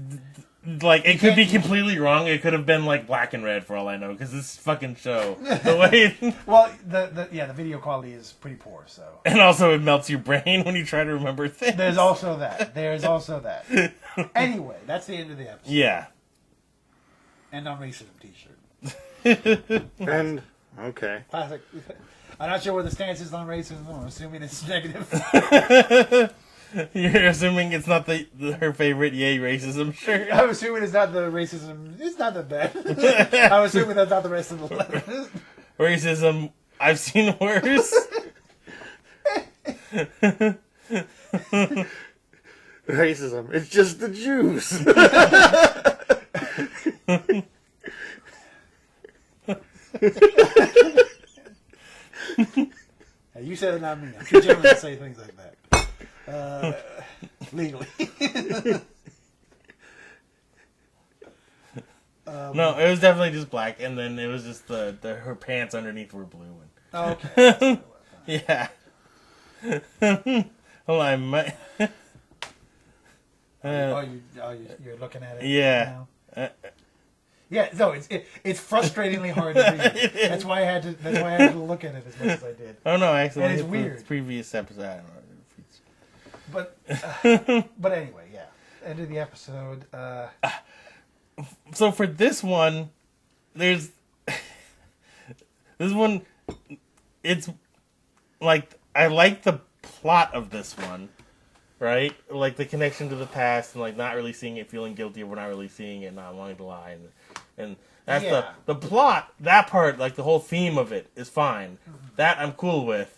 B: like it could be completely wrong. It could have been like black and red for all I know, because this fucking show, the way.
A: Well, the video quality is pretty poor, so.
B: And also, it melts your brain when you try to remember things.
A: There's also that. Anyway, that's the end of the episode.
B: Yeah.
A: And on racism T-shirt.
D: And okay.
A: Classic. I'm not sure what the stance is on racism. I'm assuming it's negative.
B: You're assuming it's not her favorite yay racism shirt?
A: I'm assuming it's not the racism. It's not that bad. I'm assuming that's not the rest of the letter.
B: Racism, I've seen worse.
D: Racism, it's just the Jews.
A: Hey, you said it, not me. I'm too generous to say things like that. Legally.
B: No, it was definitely just black, and then it was just her pants underneath were blue.
A: Oh, okay.
B: Yeah. Well, I might.
A: You're looking at it.
B: Yeah.
A: Now? Yeah. No, it's frustratingly hard to read. That's why I had to look at it as much as I did.
B: Oh no, actually,
A: and it's weird.
B: Previous episode, I don't know.
A: But anyway, yeah. End of the episode.
B: So for this one, there's this one. It's like I like the plot of this one, right? Like the connection to the past and like not really seeing it, feeling guilty, or we're not really seeing it, not wanting to lie, and that's the plot. That part, like the whole theme of it, is fine. That I'm cool with.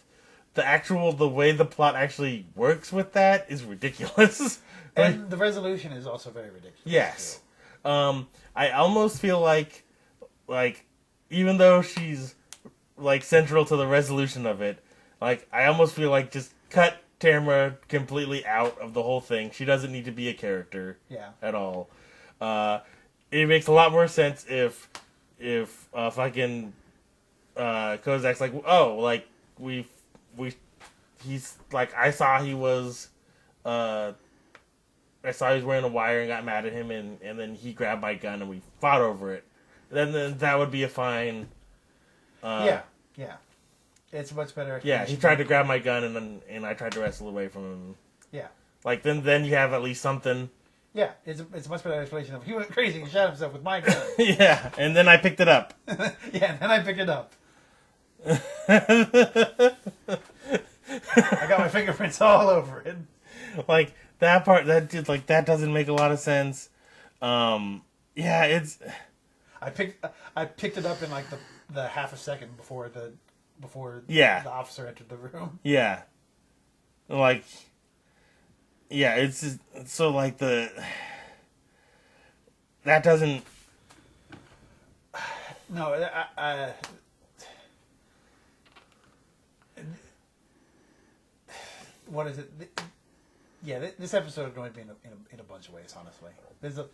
B: The way the plot actually works with that is ridiculous.
A: And the resolution is also very ridiculous.
B: Yes. I almost feel like even though she's like central to the resolution of it, like I almost feel like just cut Tamara completely out of the whole thing. She doesn't need to be a character at all. It makes a lot more sense if fucking Kozak's like, oh, like he's like I saw he was wearing a wire and got mad at him and then he grabbed my gun and we fought over it. Then that would be a fine.
A: Yeah. It's much better.
B: Yeah, he tried to grab my gun and I tried to wrestle away from him.
A: Yeah.
B: Like then you have at least something.
A: Yeah, it's a much better explanation of he went crazy and shot himself with my gun.
B: Yeah, and then I picked it up.
A: Yeah, and then I picked it up. I got my fingerprints all over it.
B: Like that part, that doesn't make a lot of sense. It's.
A: I picked it up in like the half a second before the officer entered the room.
B: Yeah. Like. Yeah, it's just, so like that doesn't.
A: No, what is it? This episode annoyed me in a bunch of ways. Honestly, there's a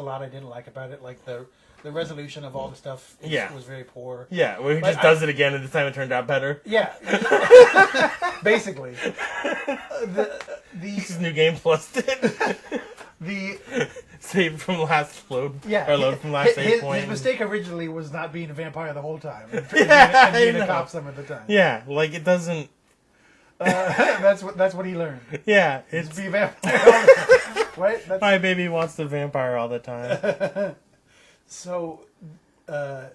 A: lot I didn't like about it. Like the resolution of all the stuff was very poor.
B: Yeah, where he just does it again, and this time it turned out better.
A: Yeah, basically.
B: This new game plus did.
A: The
B: save from last load.
A: Yeah,
B: or load from last save point.
A: His mistake originally was not being a vampire the whole time, and being a cop some of the time.
B: Yeah, like it doesn't.
A: That's what he learned.
B: Yeah,
A: it's be a vampire all the time. Right?
B: My baby wants the vampire all the time.
A: So, like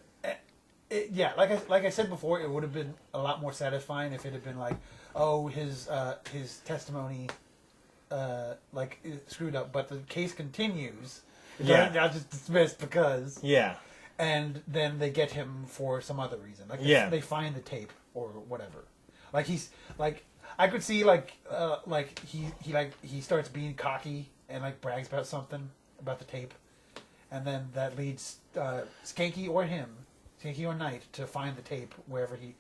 A: I said before, it would have been a lot more satisfying if it had been like, oh, his testimony, screwed up, but the case continues. It's not just dismissed because. Yeah. And then they get him for some other reason. Like they find the tape or whatever. Like he's like. I could see he starts being cocky and like brags about something about the tape, and then that leads Skanky or Knight to find the tape wherever he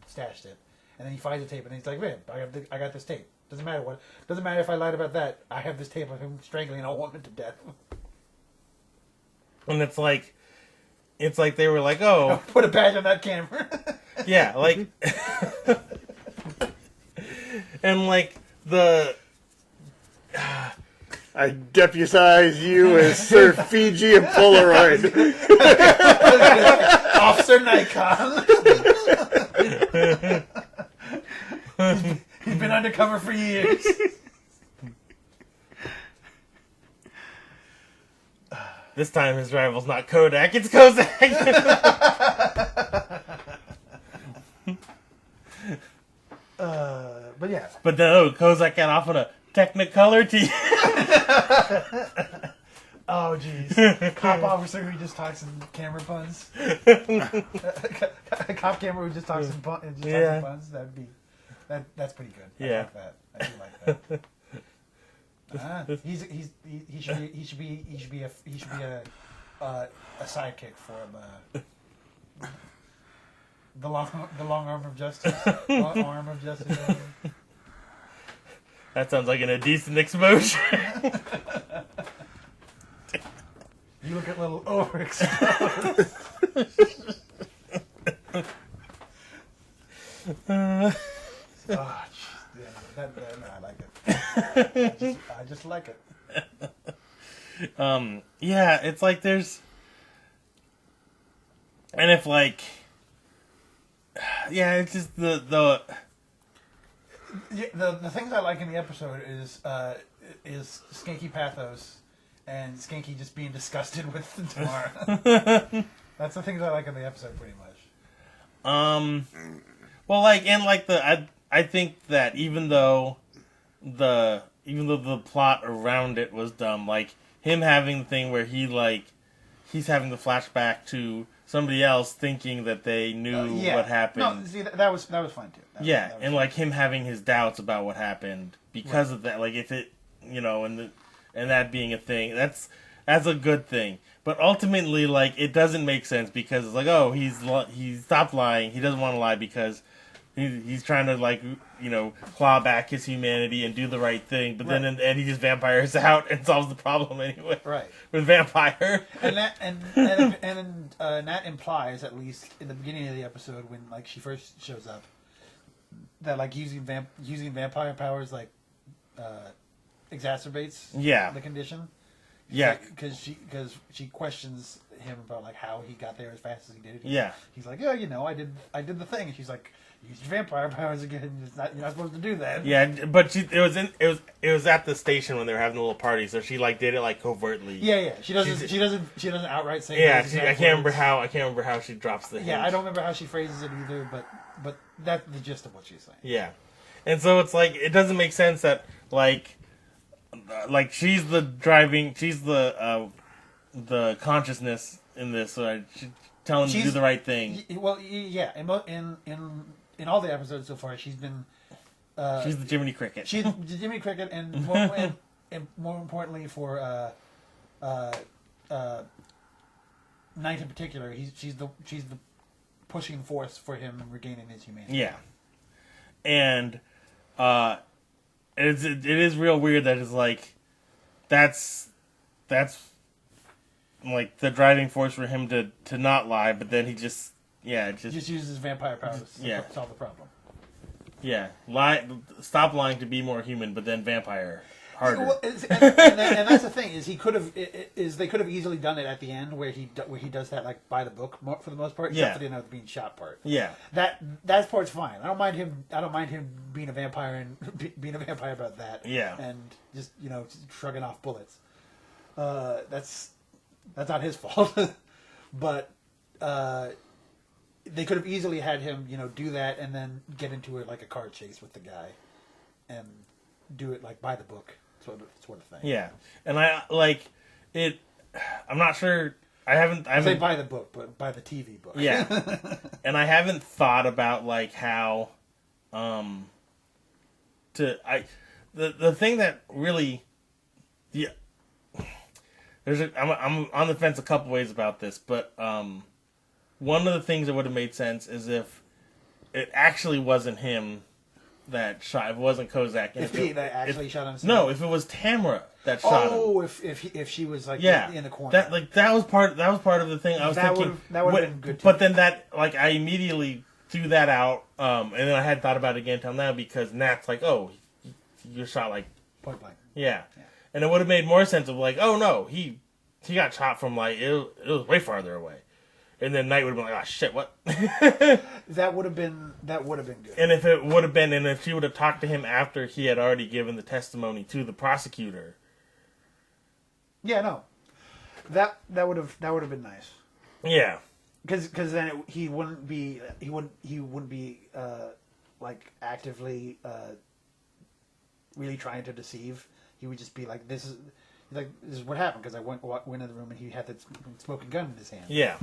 A: stashed it, and then he finds the tape and he's like, "Man, I got this tape. Doesn't matter if I lied about that. I have this tape of him strangling a woman to death."
B: And it's like they were like, "Oh,
A: put a badge on that camera."
B: Yeah, like. And like the
D: I deputize you as Sir Fiji and Polaroid.
A: Officer Nikon. He's been undercover for years.
B: This time his rival's not Kodak, it's Kozak.
A: But yeah.
B: But no, Kozak got off on a Technicolor TV.
A: Oh jeez. Cop officer who just talks in camera puns. Cop camera who just talks in puns. That's pretty good. I like that. I do like that. He should be a sidekick for the long arm of justice. Long arm of justice.
B: That sounds like an indecent exposure.
A: You look a little overexposed. Oh, jeez. Yeah, I like it. like it.
B: Yeah, it's like there's, and if like, yeah, it's just the
A: things I like in the episode is Skanky pathos and Skanky just being disgusted with Tamara. That's the things I like in the episode, pretty much.
B: Well, like, and like I think that even though the plot around it was dumb, like him having the thing where he's having the flashback to somebody else thinking that they knew what happened.
A: No, see, that was fun too.
B: That was like him having his doubts about what happened because of that. Like if it, and that being a thing, that's a good thing. But ultimately, like, it doesn't make sense because it's like, oh, he stopped lying. He doesn't want to lie because he's trying to, like, claw back his humanity and do the right thing. But then and he just vampires out and solves the problem anyway.
A: Right.
B: With vampire.
A: And that implies, at least in the beginning of the episode, when like she first shows up, that like using vampire powers like exacerbates the condition.
B: Yeah,
A: because she questions him about like how he got there as fast as he did.
B: Yeah,
A: he's like, I did the thing, and she's like, use your vampire powers again. You're not supposed to do that.
B: Yeah, but it was at the station when they were having a little party, so she like did it like covertly.
A: Yeah. She doesn't outright say.
B: Yeah, I can't remember how she drops the hint.
A: Yeah, I don't remember how she phrases it either, but that's the gist of what she's saying.
B: Yeah, and so it's like it doesn't make sense that like she's the consciousness in this, so she's telling him to do the right thing.
A: Well, yeah, in all the episodes so far, she's been
B: she's the Jiminy Cricket.
A: She's the Jiminy Cricket, and more importantly for Knight in particular, she's the pushing force for him regaining his humanity.
B: Yeah, and it is real weird that it's like that's like the driving force for him to not lie, but then he just
A: uses vampire powers to solve the problem.
B: Yeah, stop lying to be more human, but then vampire harder.
A: Well, and that's the thing is they could have easily done it at the end where he does that like by the book for the most part, except for the being shot part.
B: Yeah,
A: that part's fine. I don't mind him being a vampire and being a vampire about that.
B: Yeah,
A: and just shrugging off bullets. That's not his fault, but they could have easily had him do that and then get into it like a car chase with the guy, and do it like by the book sort of thing.
B: Yeah, and I like it. I'm not sure. I haven't
A: say by the book, but by the TV book.
B: Yeah, and I haven't thought about like how the thing that really I'm on the fence a couple ways about this, but one of the things that would have made sense is if it actually wasn't him that shot. If it wasn't Kozak.
A: If he actually shot himself.
B: No, if it was Tamara that shot him.
A: Oh, if she was like in the corner.
B: That was part of the thing. I was thinking
A: that would have been good.
B: But then I immediately threw that out, and then I had thought about it again until now because Nat's like, oh, you're shot like
A: point blank.
B: Yeah. And it would have made more sense of like, oh no, he got shot from like it was way farther away. And then Knight would have been like, oh shit, what?
A: That would have been good.
B: And if she would have talked to him after he had already given the testimony to the prosecutor.
A: Yeah, no. That would have been nice.
B: Yeah.
A: Because then he wouldn't be like actively really trying to deceive. He would just be like, this is what happened because I went in the room and he had the smoking gun in his hand.
B: Yeah.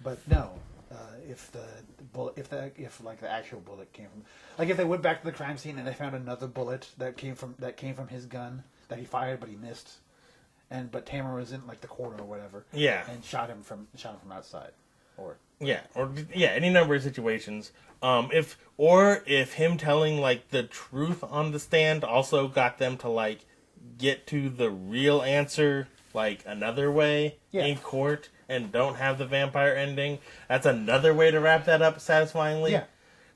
A: But no, if the actual bullet came from, like if they went back to the crime scene and they found another bullet that came from his gun that he fired but he missed, but Tamara was in like the corner or whatever.
B: Yeah.
A: And shot him from outside, or
B: any number of situations. If him telling like the truth on the stand also got them to like get to the real answer like another way in court and don't have the vampire ending, that's another way to wrap that up satisfyingly.
A: Yeah.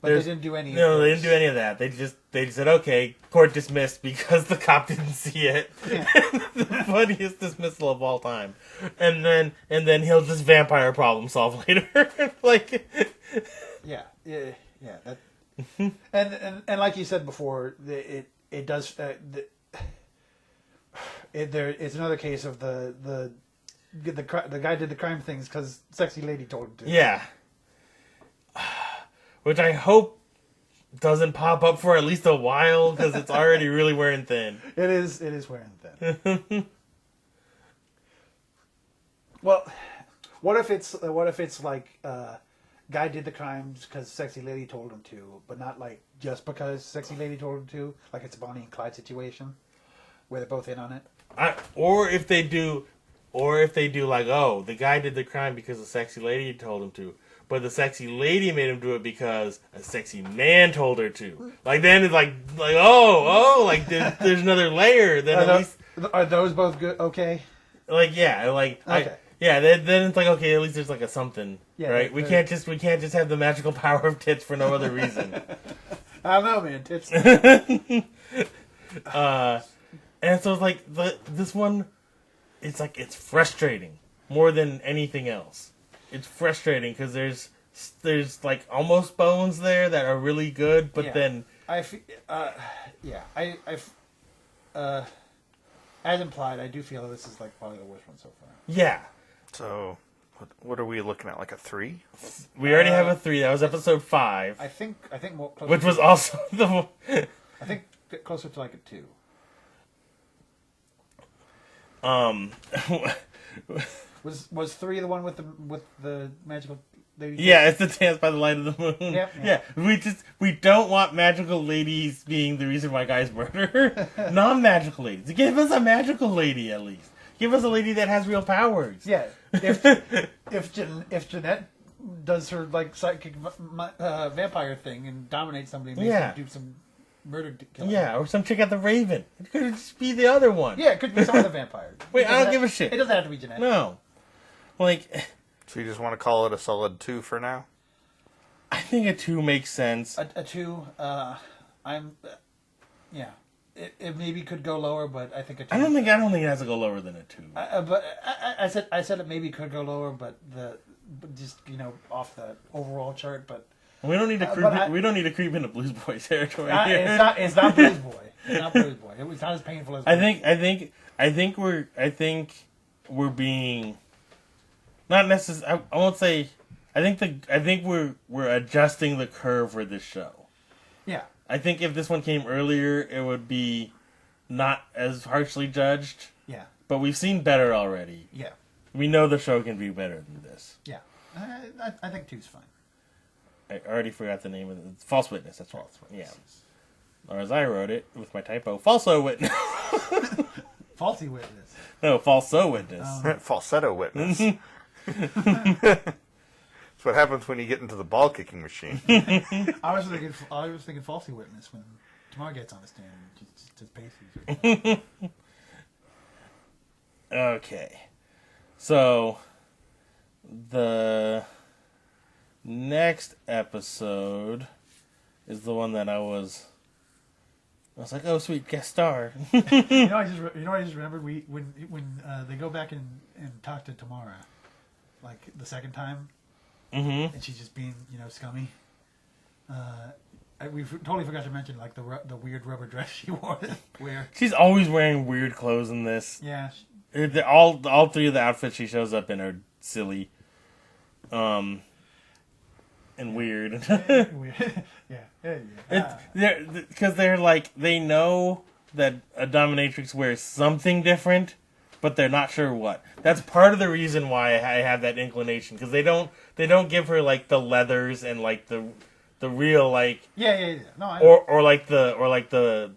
A: But they didn't do any.
B: No, they didn't do any of that. They just said, okay, court dismissed because the cop didn't see it. Yeah. The funniest dismissal of all time. And then he'll just vampire problem solve later. Like.
A: Yeah. That, and like you said before, it does. It's another case of the guy did the crime things because sexy lady told him to.
B: Yeah. Which I hope doesn't pop up for at least a while because it's already really wearing thin.
A: It is wearing thin. Well, what if it's like guy did the crimes because sexy lady told him to, but not like just because sexy lady told him to, like it's a Bonnie and Clyde situation where they're both in on it.
B: Or if they do like, oh, the guy did the crime because the sexy lady told him to. But the sexy lady made him do it because a sexy man told her to. Like, then it's like like there's another layer. Then
A: are those both good? Okay.
B: Like, yeah, like, okay. Then it's like, okay, at least there's like a something, right? We can't just have the magical power of tits for no other reason.
A: I don't know, man. Tits.
B: And so it's like this one, it's like it's frustrating more than anything else. It's frustrating because there's like almost bones there that are really good, but then
A: as implied, I do feel this is like probably the worst one so far.
B: Yeah.
D: So, what are we looking at? Like a 3?
B: We already have a 3. That was episode 5.
A: I think more closer.
B: Which was also the.
A: I think closer to like a 2. Was 3 the one with the magical lady?
B: Yeah, it's the dance by the light of the moon.
A: Yeah.
B: We don't want magical ladies being the reason why guys murder. Non-magical ladies. Give us a magical lady at least. Give us a lady that has real powers.
A: Yeah. If Jeanette does her like psychic vampire thing and dominates somebody, and makes them do some murder killing.
B: Yeah, or some chick at the Raven. It could just be the other one.
A: Yeah, it could be some other vampire.
B: Wait, I don't give a shit.
A: It doesn't have to be Jeanette.
B: No. Like.
D: So you just want to call it a solid 2 for now?
B: I think a 2 makes sense.
A: A 2, yeah. It maybe could go lower, but I think a 2.
B: I don't think it has to go lower than a 2.
A: But I said it maybe could go lower, but just off the overall chart. But
B: we don't need to creep. We don't need to creep into Blues Boy territory here.
A: It's not Blues Boy. It's not Blues Boy. It's not as painful as.
B: I think we're being not necessarily. I won't say. I think we're adjusting the curve for this show.
A: Yeah.
B: I think if this one came earlier, it would be not as harshly judged.
A: Yeah.
B: But we've seen better already.
A: Yeah.
B: We know the show can be better than this.
A: Yeah. I think 2's fine.
B: I already forgot the name of it. False Witness. That's false. Yeah. Or as I wrote it with my typo, Falso Witness.
A: Falsy Witness.
B: No, Falso Witness.
D: Falsetto Witness. That's what happens when you get into the ball kicking machine.
A: I was thinking Falsy Witness when Tamar gets on the stand and just paces.
B: Okay. So, the next episode is the one that I was like, oh, sweet, guest star.
A: I just remembered when they go back and talk to Tamara, like the second time, and she's just being scummy. We totally forgot to mention like the weird rubber dress she wore. Where
B: she's always wearing weird clothes in this.
A: Yeah.
B: All 3 of the outfits she shows up in are silly, and weird. Because they're like they know that a dominatrix wears something different, but they're not sure what. That's part of the reason why I have that inclination, because they don't give her like the leathers and like the real like
A: no,
B: or like the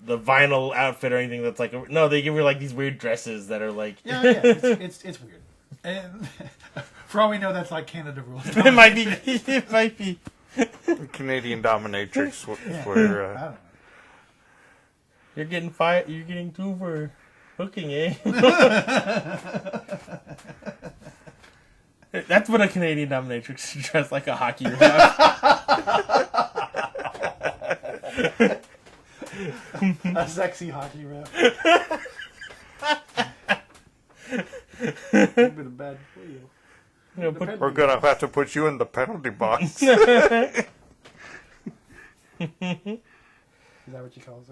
B: the vinyl outfit or anything that's like no, they give her like these weird dresses that are like
A: it's weird, and for all we know that's like Canada rules.
B: It might be
D: Canadian dominatrix
A: I
D: where
A: don't know.
B: You're getting fired. You're getting 2 for hooking, eh? That's what a Canadian dominatrix should dress like, a hockey ref.
A: A sexy hockey ref. You've been a bad wheel.
D: We're gonna have to put you in the penalty box.
A: Is that what you call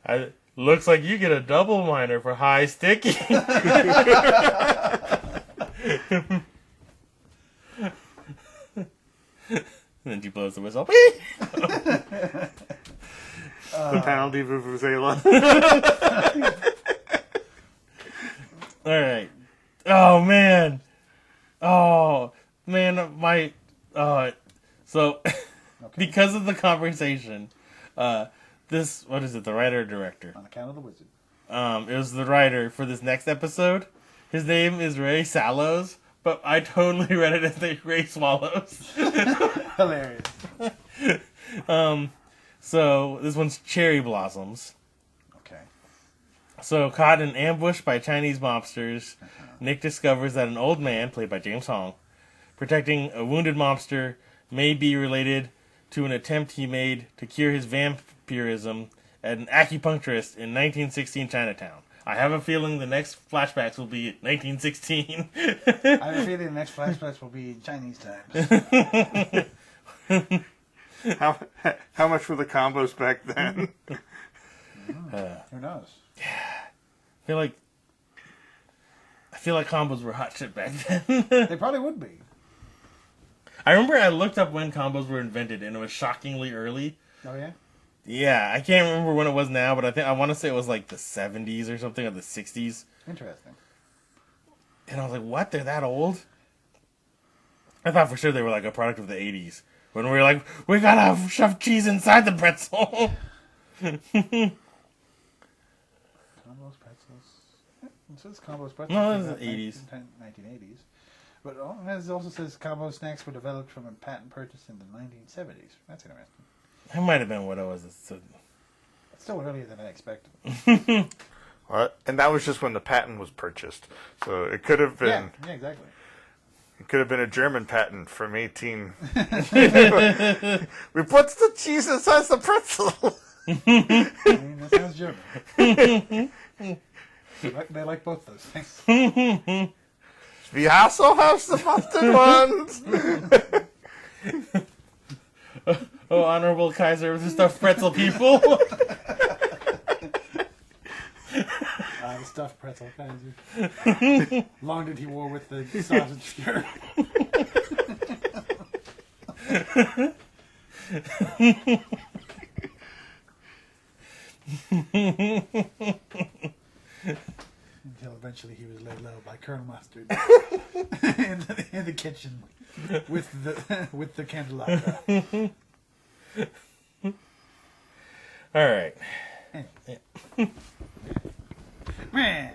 A: it?
B: Looks like you get a double minor for high sticking. Then she blows the whistle.
D: The penalty vuvuzela.
B: All right. Oh man. So because of the conversation, this, what is it? The writer or director?
A: On account of the wizard.
B: It was the writer for this next episode. His name is Ray Sallows, but I totally read it as Ray Swallows.
A: Hilarious.
B: So this one's Cherry Blossoms.
A: Okay.
B: So caught in ambush by Chinese mobsters, Nick discovers that an old man, played by James Hong, protecting a wounded mobster may be related to an attempt he made to cure his vampirism at an acupuncturist in 1916 Chinatown. I have a feeling the next flashbacks will be 1916.
A: I have a feeling the next flashbacks will be in Chinese times.
D: How much were the combos back then?
A: Who knows?
B: I feel like combos were hot shit back then.
A: They probably would be.
B: I remember I looked up when combos were invented, and it was shockingly early.
A: Oh, yeah?
B: Yeah, I can't remember when it was now, but I want to say it was like the 70s or something, or the 60s.
A: Interesting.
B: And I was like, what? They're that old? I thought for sure they were like a product of the 80s. When we were like, we gotta shove cheese inside the pretzel.
A: Combos, pretzels. It says combos, pretzels.
B: No, it was the 80s.
A: 1980s. But it also says combo snacks were developed from a patent purchase in the 1970s. That's interesting.
B: That might have been what it was.
A: It's still earlier than I expected.
D: And that was just when the patent was purchased. So it could have been...
A: Yeah, exactly.
D: It could have been a German patent from 18... We put the cheese inside the pretzel.
A: I mean, that sounds German. They like both those things.
D: We also have the mustard ones.
B: Oh, Honorable Kaiser, the stuffed pretzel people.
A: The stuffed pretzel Kaiser. Long did he wore with the sausage skirt. Until eventually he was laid low by Colonel Mustard in the kitchen with the candelabra.
B: All right.
A: Man.